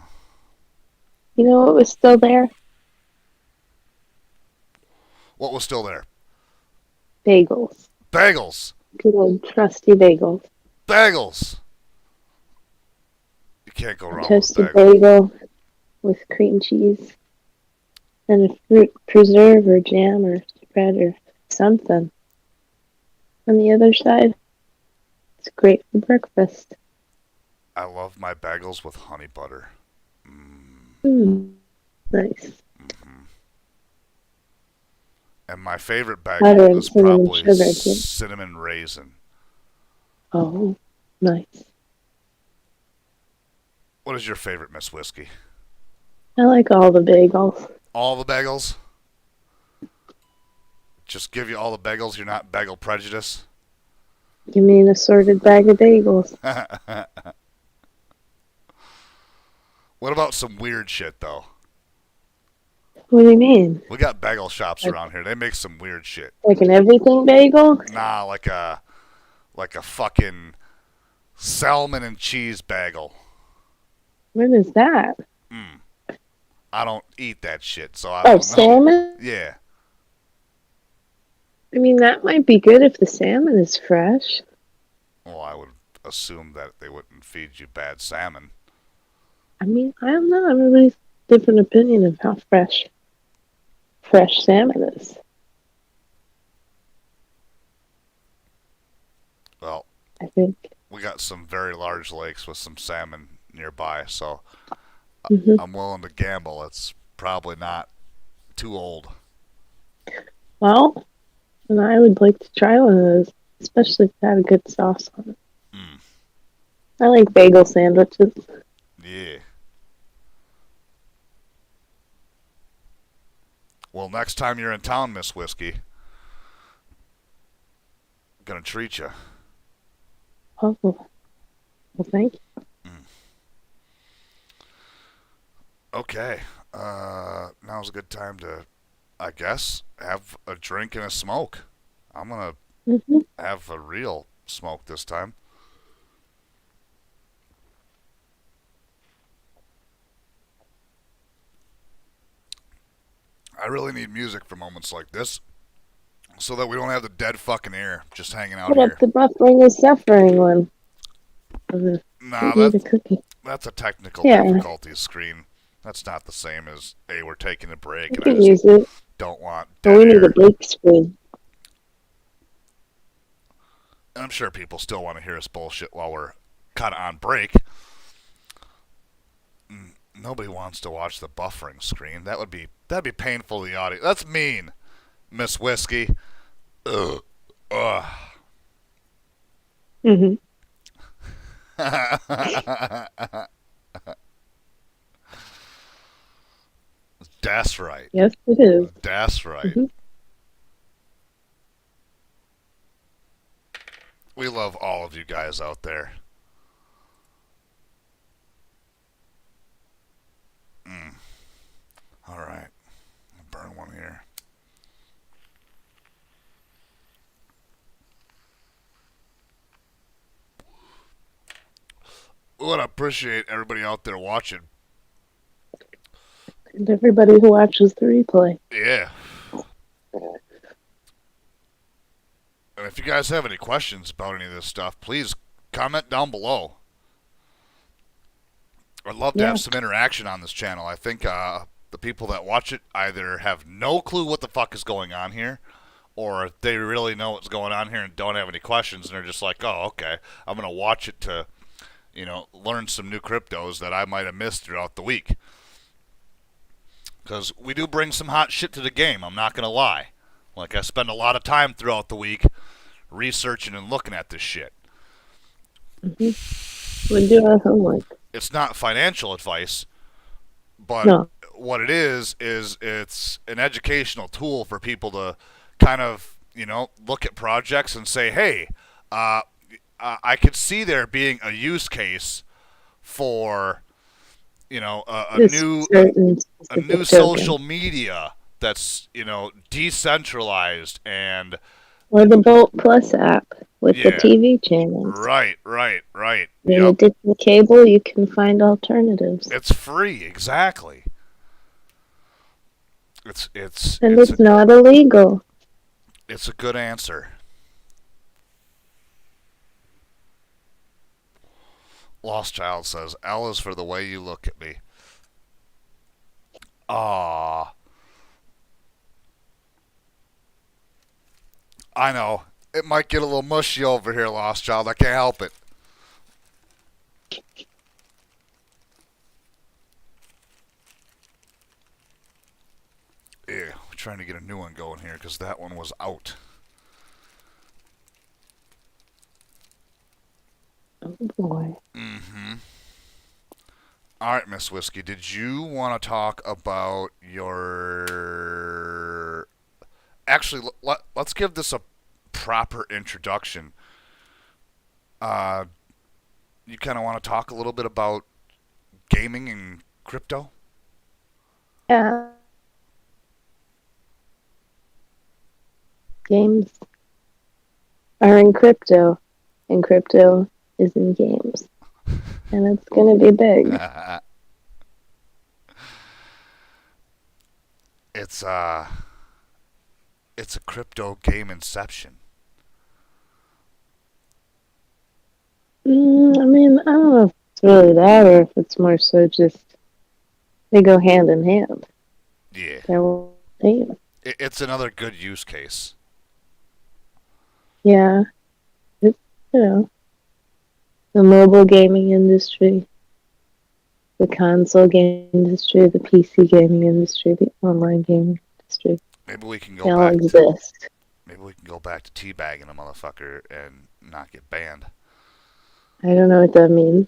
You know what was still there? What was still there? Bagels. Bagels. Good old trusty bagels. Bagels. You can't go A wrong with toasted bagel. bagel with cream cheese and a fruit preserve or jam or spread or something on the other side. It's great for breakfast. I love my bagels with honey butter. Mm. Mm, nice. Mm-hmm. And my favorite Butter bagel and is cinnamon probably sugar too. cinnamon raisin. Oh, nice. What is your favorite, Miss Whiskey? I like all the bagels. All the bagels? Just give you all the bagels. You're not bagel prejudice. Give me an assorted bag of bagels. What about some weird shit though? What do you mean? We got bagel shops Like, around here. They make some weird shit. like an everything bagel? Nah, like a fucking salmon and cheese bagel. What is that? Mm. I don't eat that shit, so I Oh, don't know. salmon? Yeah. I mean, that might be good if the salmon is fresh. Well, I would assume that they wouldn't feed you bad salmon. I mean, I don't know. Everybody's different opinion of how fresh salmon is. Well, I think. we got some very large lakes with some salmon nearby, so Hmm. I'm willing to gamble it's probably not too old. Well, and I would like to try one of those, especially if it had a good sauce on it. Mm. I like bagel sandwiches. Yeah. Well, next time you're in town, Miss Whiskey, gonna treat you. Oh, well, thank you. Mm. Okay. Now's a good time to, I guess, have a drink and a smoke. I'm gonna Hmm. have a real smoke this time. I really need music for moments like this so that we don't have the dead fucking air just hanging out Put up here. the buffering is suffering one. Nah, Eat a cookie. that's a technical Yeah, difficulties screen. That's not the same as, hey, we're taking a break you and I can just use it. don't want But dead we need a air. break screen. And I'm sure people still want to hear us bullshit while we're kind of on break. Nobody wants to watch the buffering screen. That'd be painful to the audience. That's mean, Miss Whiskey. Ugh. Ugh. Hmm. That's right. Yes, it is. That's right. Hmm. We love all of you guys out there. Mm. All right. I'll burn one here. We want to appreciate everybody out there watching. And everybody who watches the replay. Yeah. And if you guys have any questions about any of this stuff, please comment down below. I'd love to Yeah. have some interaction on this channel. I think the people that watch it either have no clue what the fuck is going on here, or they really know what's going on here and don't have any questions, and they're just like, oh, okay, I'm going to watch it to, learn some new cryptos that I might have missed throughout the week. Because we do bring some hot shit to the game, I'm not going to lie. Like, I spend a lot of time throughout the week researching and looking at this shit. Hmm. We do our homework. It's not financial advice, but No. what it is it's an educational tool for people to kind of, look at projects and say, hey, uh, I could see there being a use case for, a This new certain a new specific token. social media that's, decentralized and Or the Bolt Plus app with the yeah, TV channels. right. In Yep. addition to cable, you can find alternatives. It's free, exactly. It's it's And it's a it's not illegal. it's a good answer. Lost Child says, L is for the way you look at me. Ah, I know. It might get a little mushy over here, Lost Child. I can't help it. Yeah, we're trying to get a new one going here because that one was out. Oh boy. Mm-hmm. All right, Miss Whiskey, did you want to talk about your... Actually, let's give this a proper introduction. Uh, you kind of want to talk a little bit about gaming and crypto? Yeah. Games are in crypto, and crypto is in games. And it's going to be big. it's uh, it's a crypto game inception. I mean, I don't know if it's really that or if it's more so just they go hand in hand. Yeah, They're one thing. it's another good use case. Yeah. It's, you know, the mobile gaming industry, the console gaming industry, the PC gaming industry, the online gaming industry. Maybe we can They go all back to exist. maybe we can go back to teabagging a motherfucker and not get banned. I don't know what that means.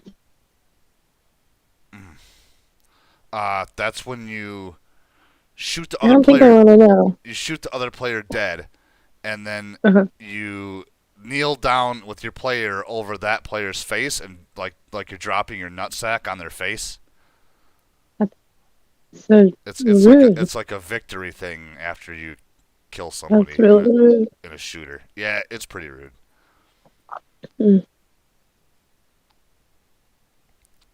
That's when you shoot the I other don't think I player. want to know. You shoot the other player dead, and then Uh-huh. you kneel down with your player over that player's face, and like you're dropping your nutsack on their face. That's so It's like rude. it's like a victory thing after you kill That's somebody really rude. in a shooter. Yeah, it's pretty rude. Mm.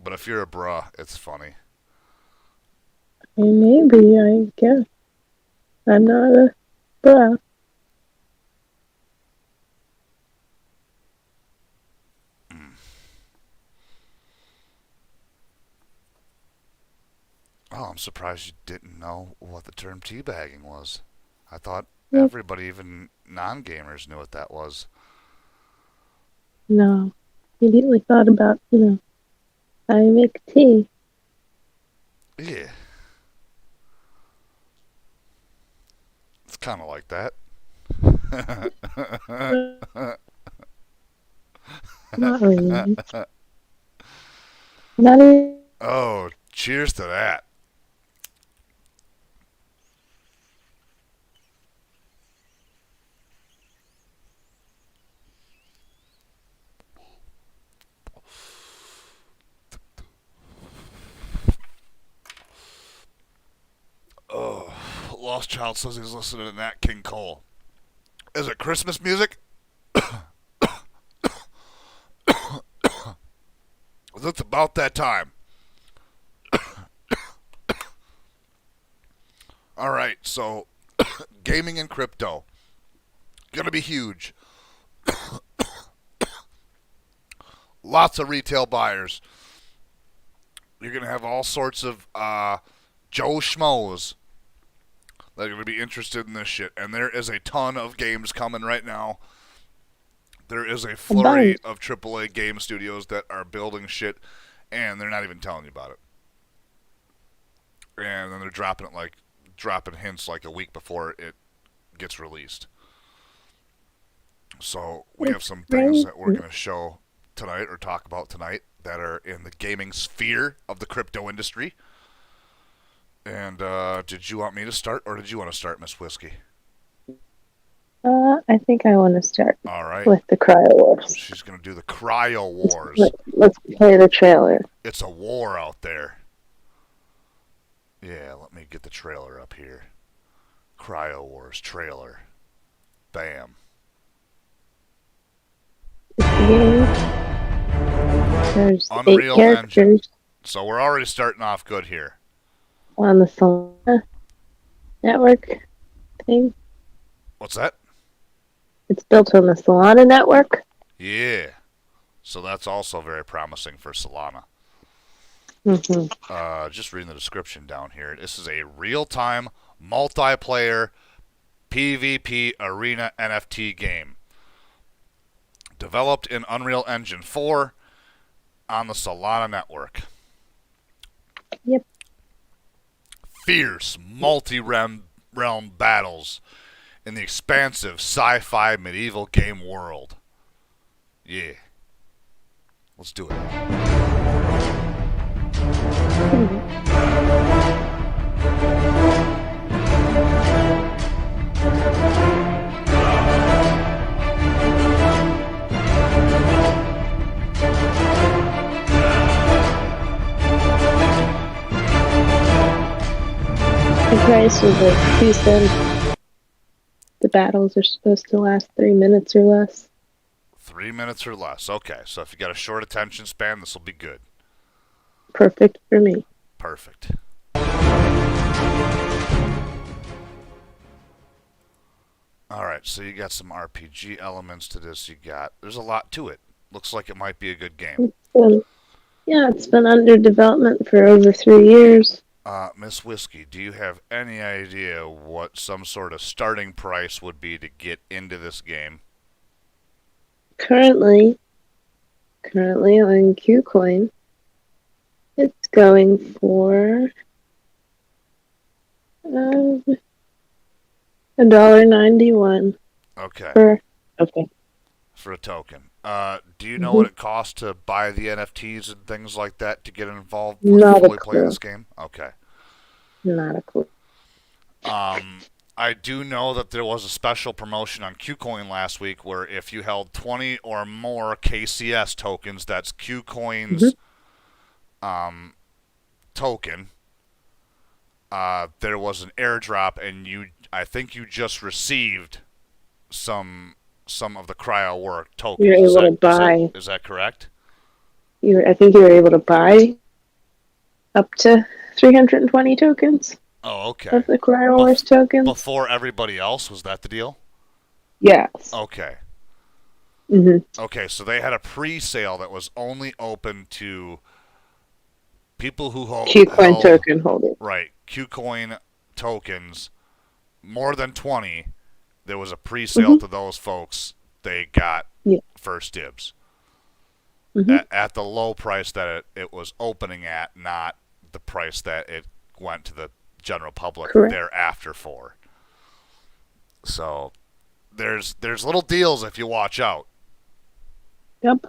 But if you're a bruh, it's funny. Maybe, I guess. I'm not a bra. Mm. Oh, I'm surprised you didn't know what the term teabagging was. I thought Yep. everybody, even non-gamers, knew what that was. No. Immediately thought about, how you make tea. Yeah, it's kind of like that. Not really. Not even. Oh, cheers to that. Oh, Lost Child says he's listening to Nat King Cole. Is it Christmas music? It's about that time. All right, so gaming and crypto gonna be huge. Lots of retail buyers. You're gonna have all sorts of Joe Schmoes that are gonna be interested in this shit, and there is a ton of games coming right now. There is a A bunch. flurry of AAA game studios that are building shit, and they're not even telling you about it. And then they're dropping hints like a week before it gets released. So we have some things Right. that we're going to show tonight or talk about tonight that are in the gaming sphere of the crypto industry. And did you want me to start, or did you want to start, Miss Whiskey? I think I want to start All right. with the Cryo Wars. She's going to do the Cryo Wars. Let's play the trailer. It's a war out there. Yeah, let me get the trailer up here. Cryo Wars trailer. Bam. It's the game. There's Unreal 8 characters Engine. So we're already starting off good here. on the Solana network thing. What's that? It's built on the Solana network. Yeah. So that's also very promising for Solana. Mm-hmm. Just reading the description down here. This is a real-time multiplayer PvP arena NFT game. Developed in Unreal Engine 4 on the Solana network. Yep. Fierce multi-realm battles in the expansive sci-fi medieval game world. Yeah. Let's do it. The price was like 2 cents. The battles are supposed to last 3 minutes or less. 3 minutes or less. Okay, so if you got a short attention span, this will be good. Perfect for me. Perfect. Alright, so you got some RPG elements to this. There's a lot to it. Looks like it might be a good game. It's been under development for over 3 years. Miss Whiskey, do you have any idea what some sort of starting price would be to get into this game? Currently on Kucoin, it's going for $1.91 Okay. Okay. For a token. Do you know what it costs to buy the NFTs and things like that to get involved with Not a fully playing clue. this game? Okay. Not a clue. I do know that there was a special promotion on Kucoin last week where if you held 20 or more KCS tokens, that's Kucoin's token, there was an airdrop, and I think you just received some of the cryo work tokens. You're able to buy. Is that correct? I think you were able to buy up to 320 tokens. Oh, okay. Of the Cryo Wars tokens. Before everybody else, was that the deal? Yes. Okay. Mm-hmm. Okay, so they had a pre-sale that was only open to people who hold Kucoin token holders. Right, Kucoin tokens, more than 20. There was a pre-sale to those folks. They got first dibs at the low price that it was opening at, not the price that it went to the general public thereafter for. So there's little deals if you watch out. Yep.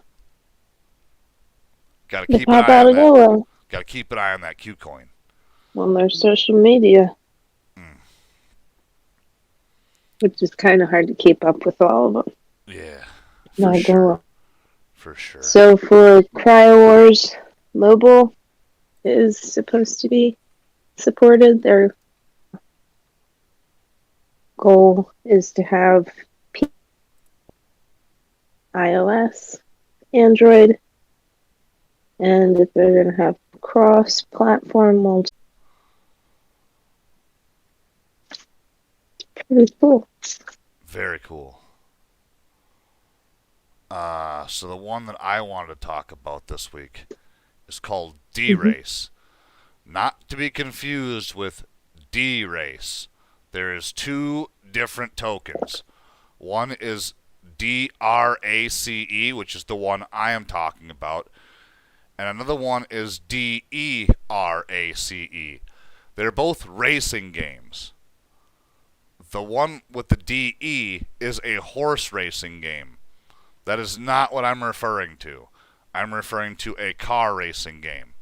Got to keep an eye on that. Got to keep an eye on that Kucoin. On their social media. Which is kind of hard to keep up with all of them. Yeah, for sure. So for Cryo Wars, mobile is supposed to be supported. Their goal is to have iOS, Android, and if they're going to have cross-platform multi. Pretty cool. Very cool. So the one that I wanted to talk about this week is called DRACE. Not to be confused with DRACE. There is 2 different tokens. One is DRACE, which is the one I am talking about, and another one is DERACE. They're both racing games. The one with the DE is a horse racing game. That is not what I'm referring to. I'm referring to a car racing game.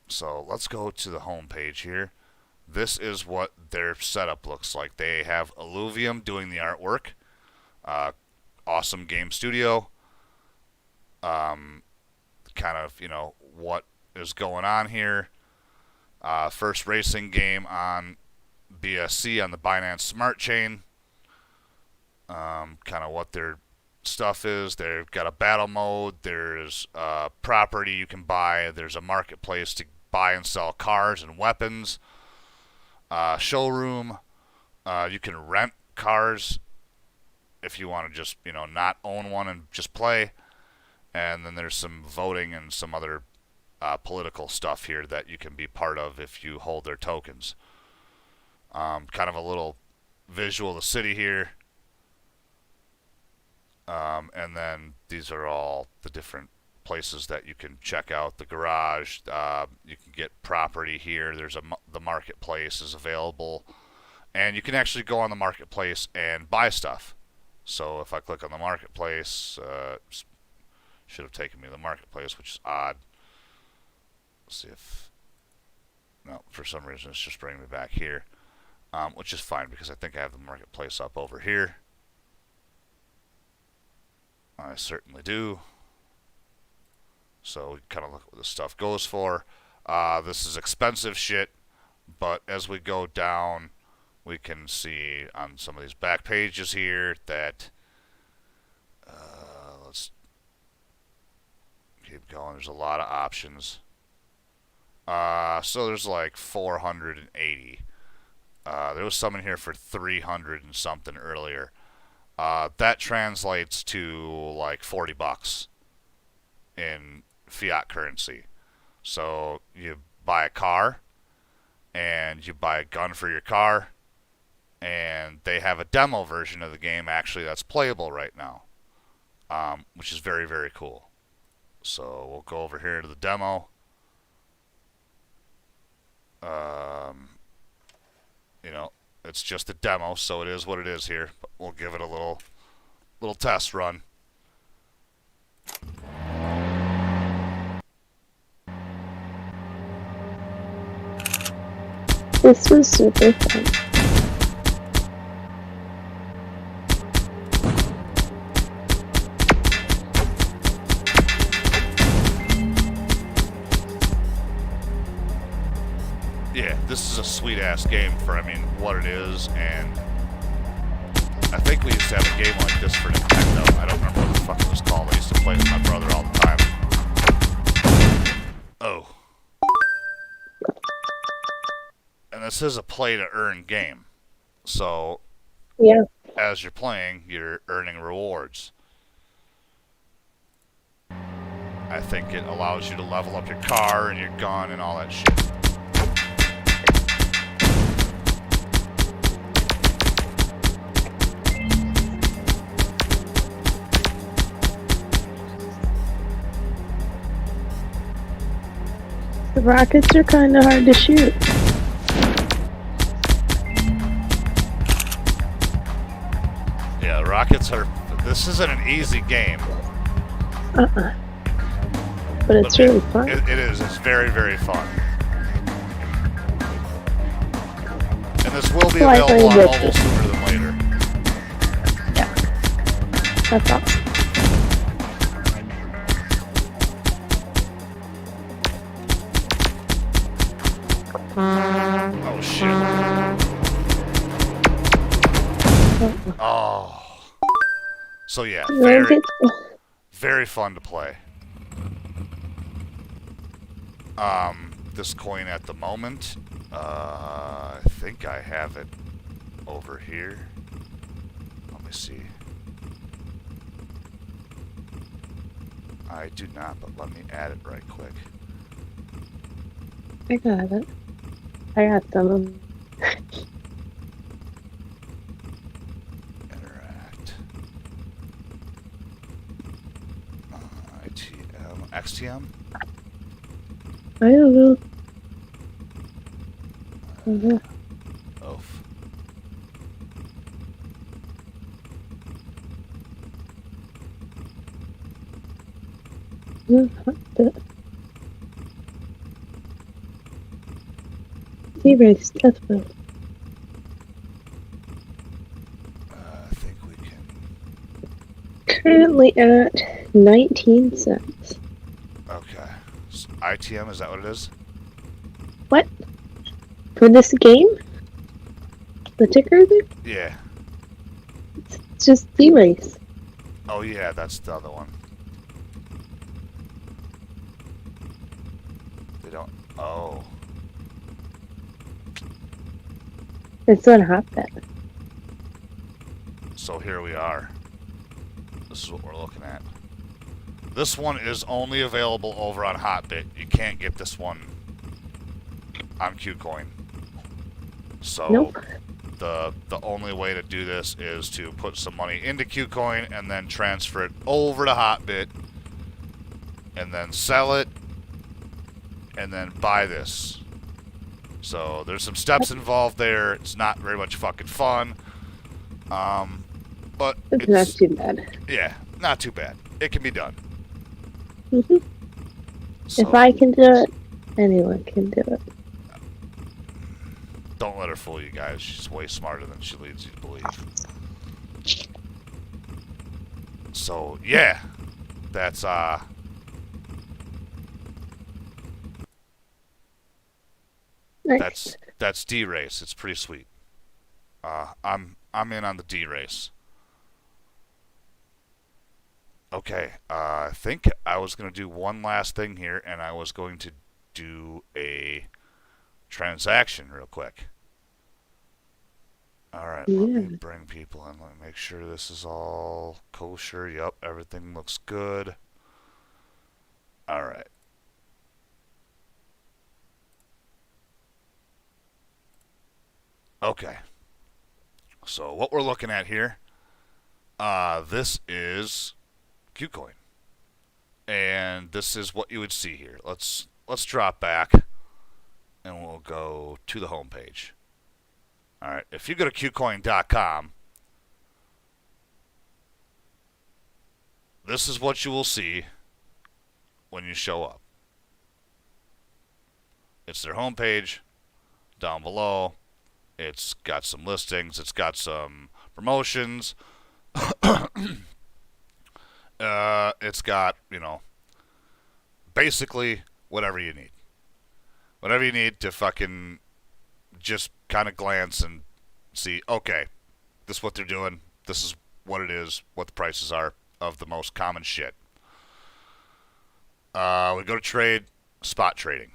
So let's go to the home page here. This is what their setup looks like. They have Illuvium doing the artwork. Awesome game studio. Kind of, what is going on here. First racing game on BSC on the Binance Smart Chain. Kind of what their stuff is. They've got a battle mode. There's property you can buy. There's a marketplace to buy and sell cars and weapons. Showroom. You can rent cars if you want to just, not own one and just play. And then there's some voting and some other political stuff here that you can be part of if you hold their tokens. Kind of a little visual of the city here. And then these are all the different places that you can check out. The garage, you can get property here. There's the marketplace is available. And you can actually go on the marketplace and buy stuff. So if I click on the marketplace, should have taken me to the marketplace, which is odd. Let's see if... No, for some reason it's just bringing me back here. Which is fine because I think I have the marketplace up over here. I certainly do. So we kind of look at what this stuff goes for. This is expensive shit, but as we go down, we can see on some of these back pages here that let's keep going. There's a lot of options. So there's like 480. There was some in here for 300 and something earlier. That translates to like $40 in fiat currency. So you buy a car and you buy a gun for your car, and they have a demo version of the game actually that's playable right now, which is very, very cool. So we'll go over here to the demo. It's just a demo, so it is what it is here. But we'll give it a little test run. This was super fun. Yeah, this is a sweet-ass game for, what it is, and I think we used to have a game like this for Nintendo. I don't remember what the fuck it was called. I used to play with my brother all the time. Oh. And this is a play-to-earn game. So, Yeah. as you're playing, you're earning rewards. I think it allows you to level up your car and your gun and all that shit. The rockets are kind of hard to shoot. Yeah, rockets are... This isn't an easy game. But it's really fun. It is. It's very, very fun. And this will be available on mobile sooner than later. Yeah. That's awesome. Oh, shit. Oh. So, yeah, very fun to play. This coin at the moment, I think I have it over here. Let me see. I do not, but let me add it right quick. I got it. I got them. Interact. ITM. XTM? I don't know. Mhm. Oof. The D-Race death mode. I think we can. Currently at 19 cents. Okay. ITM, is that what it is? What? For this game? The ticker there? Yeah. It's just D-Race. Oh, yeah, that's the other one. They don't. Oh. It's on Hotbit. So here we are. This is what we're looking at. This one is only available over on Hotbit. You can't get this one on Kucoin. So Nope. the only way to do this is to put some money into Kucoin and then transfer it over to Hotbit and then sell it and then buy this. So there's some steps involved there. It's not very much fucking fun. But It's not too bad. Yeah, not too bad. It can be done. Mm-hmm. So, If I can do it, anyone can do it. don't let her fool you guys. She's way smarter than she leads you to believe. So, yeah. That's Nice. that's DRACE. It's pretty sweet. I'm in on the DRACE. Okay, I think I was going to do one last thing here, and I was going to do a transaction real quick. Alright, let me bring people in. Let me make sure this is all kosher. Yep, everything looks good. Alright. Okay. So what we're looking at here, this is Kucoin. And this is what you would see here. Let's drop back and we'll go to the home page. Alright, if you go to Kucoin.com, this is what you will see when you show up. It's their homepage down below. It's got some listings. It's got some promotions. It's got, basically whatever you need. Whatever you need to fucking just kind of glance and see, okay, this is what they're doing. This is what it is, what the prices are of the most common shit. We go to trade, spot trading.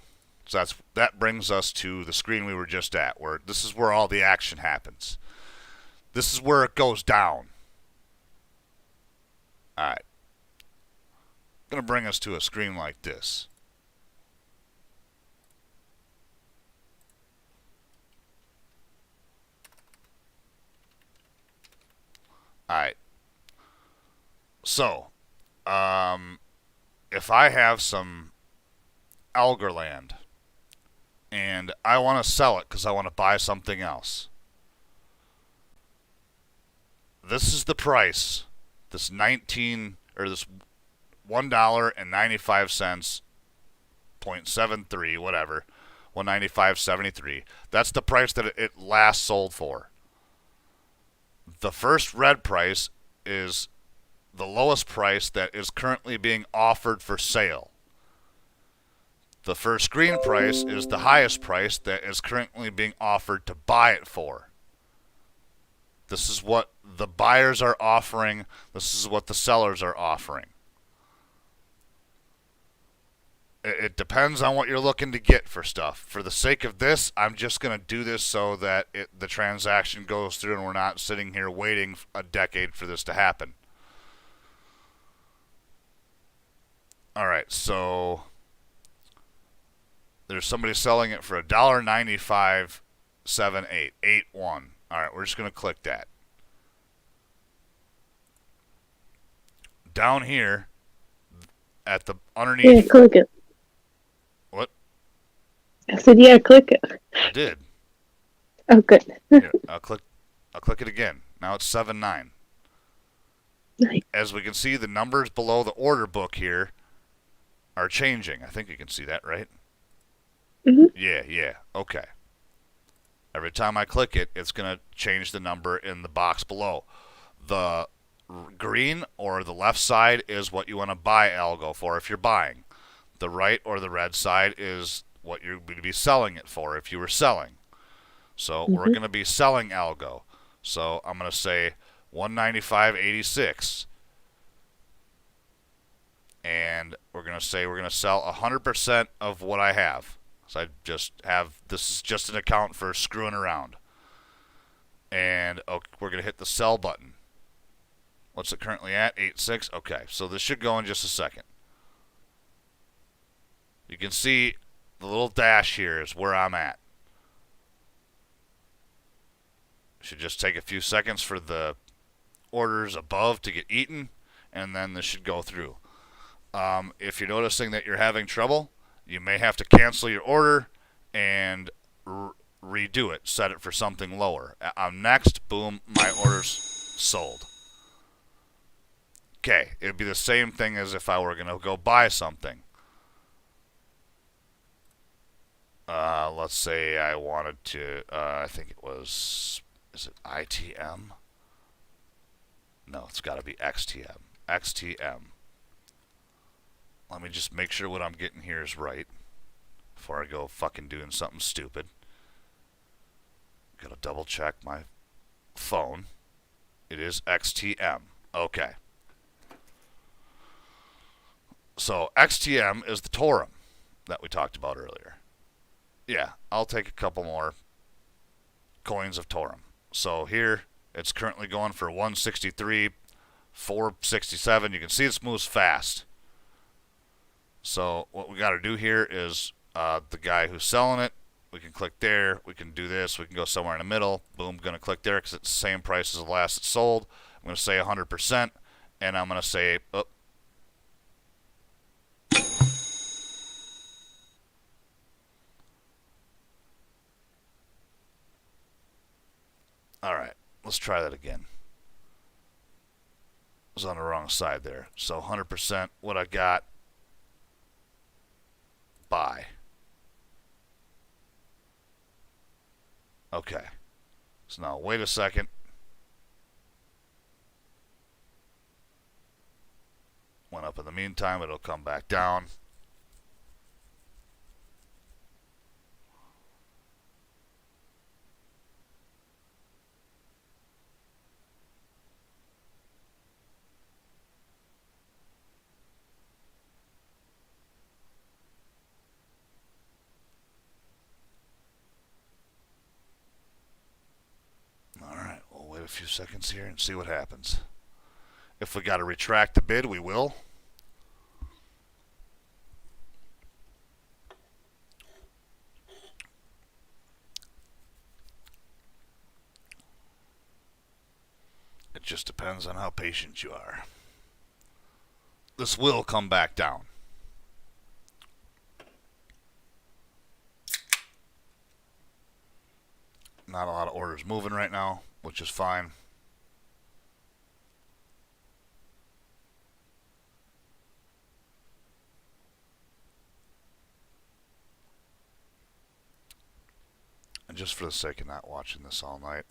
So that brings us to the screen we were just at, where this is where all the action happens. This is where it goes down. Alright. Going to bring us to a screen like this. Alright. So, if I have some Algerland and I want to sell it because I want to buy something else, this is the price. This this $1.95, 0.73, whatever, 195.73. That's the price that it last sold for. The first red price is the lowest price that is currently being offered for sale. The first green price is the highest price that is currently being offered to buy it for. This is what the buyers are offering. This is what the sellers are offering. It depends on what you're looking to get for stuff. For the sake of this, I'm just going to do this so that the transaction goes through and we're not sitting here waiting a decade for this to happen. Alright, so there's somebody selling it for $1.9578, 81. Alright, we're just going to click that. Down here, at the underneath... Yeah, click it. What? I said, yeah, click it. I did. Oh, good. Here, I'll click it again. Now it's 7.9. Nice. As we can see, the numbers below the order book here are changing. I think you can see that, right? Mhm. Yeah. Okay. Every time I click it, it's going to change the number in the box below. The green or the left side is what you want to buy algo for if you're buying. The right or the red side is what you're going to be selling it for if you were selling. So we're Mhm. going to be selling algo. So I'm going to say 195.86. And we're going to say we're going to sell 100% of what I have. So I just have, this is just an account for screwing around. And we're going to hit the sell button. What's it currently at? 8.6. Okay, so this should go in just a second. You can see the little dash here is where I'm at. Should just take a few seconds for the orders above to get eaten, and then this should go through. If you're noticing that you're having trouble, you may have to cancel your order and redo it. Set it for something lower. Next, boom, my order's sold. Okay, it would be the same thing as if I were going to go buy something. Let's say I wanted to, I think it was, is it ITM? No, it's got to be XTM. XTM. Let me just make sure what I'm getting here is right before I go fucking doing something stupid. Gotta double check my phone. It is XTM. Okay. So XTM is the TORUM that we talked about earlier. Yeah, I'll take a couple more coins of TORUM. So here, it's currently going for 163, 467. You can see it moves fast. So what we got to do here is the guy who's selling it, we can click there, we can do this, we can go somewhere in the middle. Boom, going to click there because it's the same price as the last it sold. I'm going to say 100%, and I'm going to say, oh. All right, let's try that again. I was on the wrong side there. So 100%, what I got, buy. Okay. So now wait a second. Went up in the meantime, it'll come back down. Alright, we'll wait a few seconds here and see what happens. If we got to retract the bid, we will. It just depends on how patient you are. This will come back down. Not a lot of orders moving right now, which is fine. And just for the sake of not watching this all night,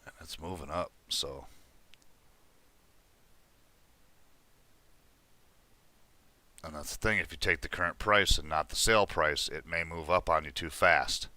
and it's moving up, so and that's the thing, if you take the current price and not the sale price, it may move up on you too fast.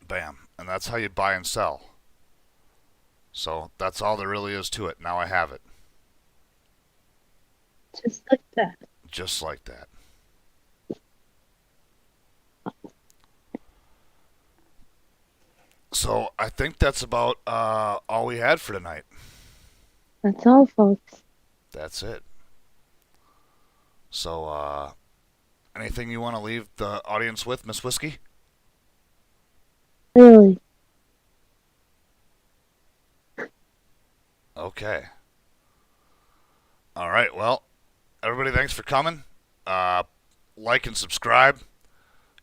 Bam. And that's how you buy and sell. So that's all there really is to it. Now I have it. Just like that. Just like that. So I think that's about all we had for tonight. That's all, folks. That's it. So anything you want to leave the audience with, Miss Whiskey? Really. Okay. All right. Well, everybody, thanks for coming. Like and subscribe.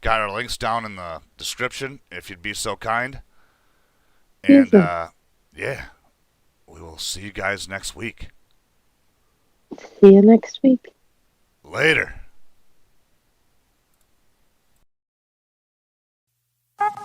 Got our links down in the description if you'd be so kind. And yeah, we will see you guys next week. See you next week. Later. Thank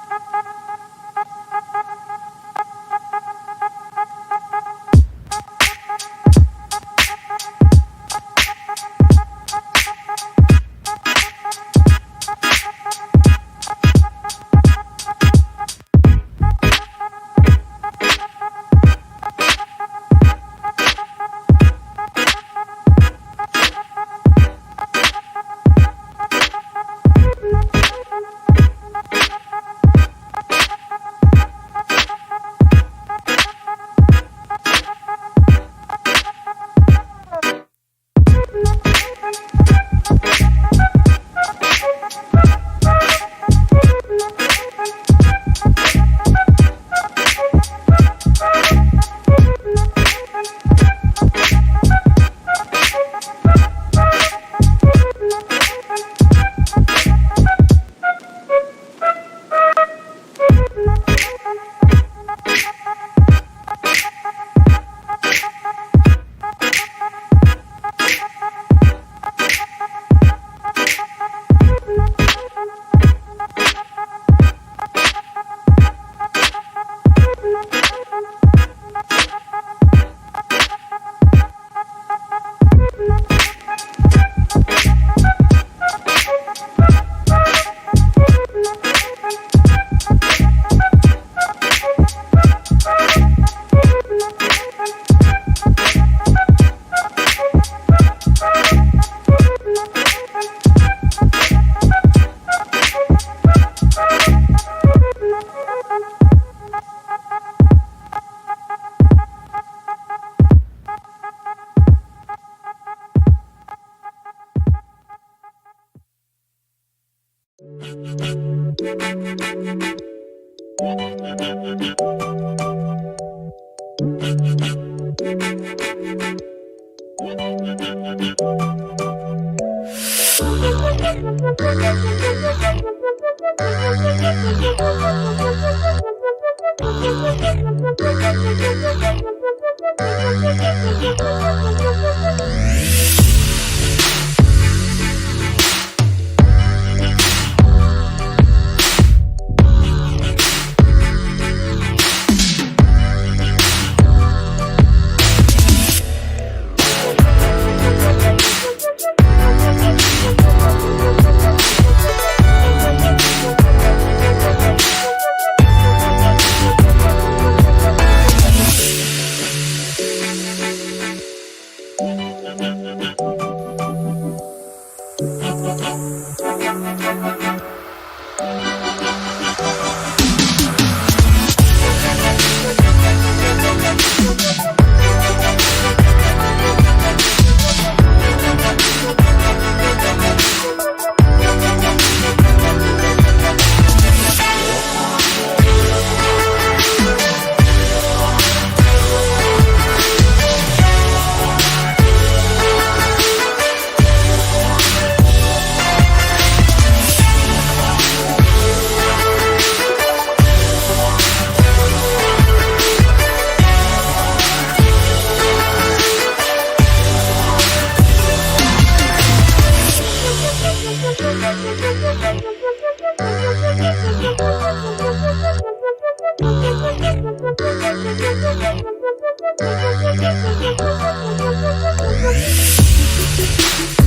you.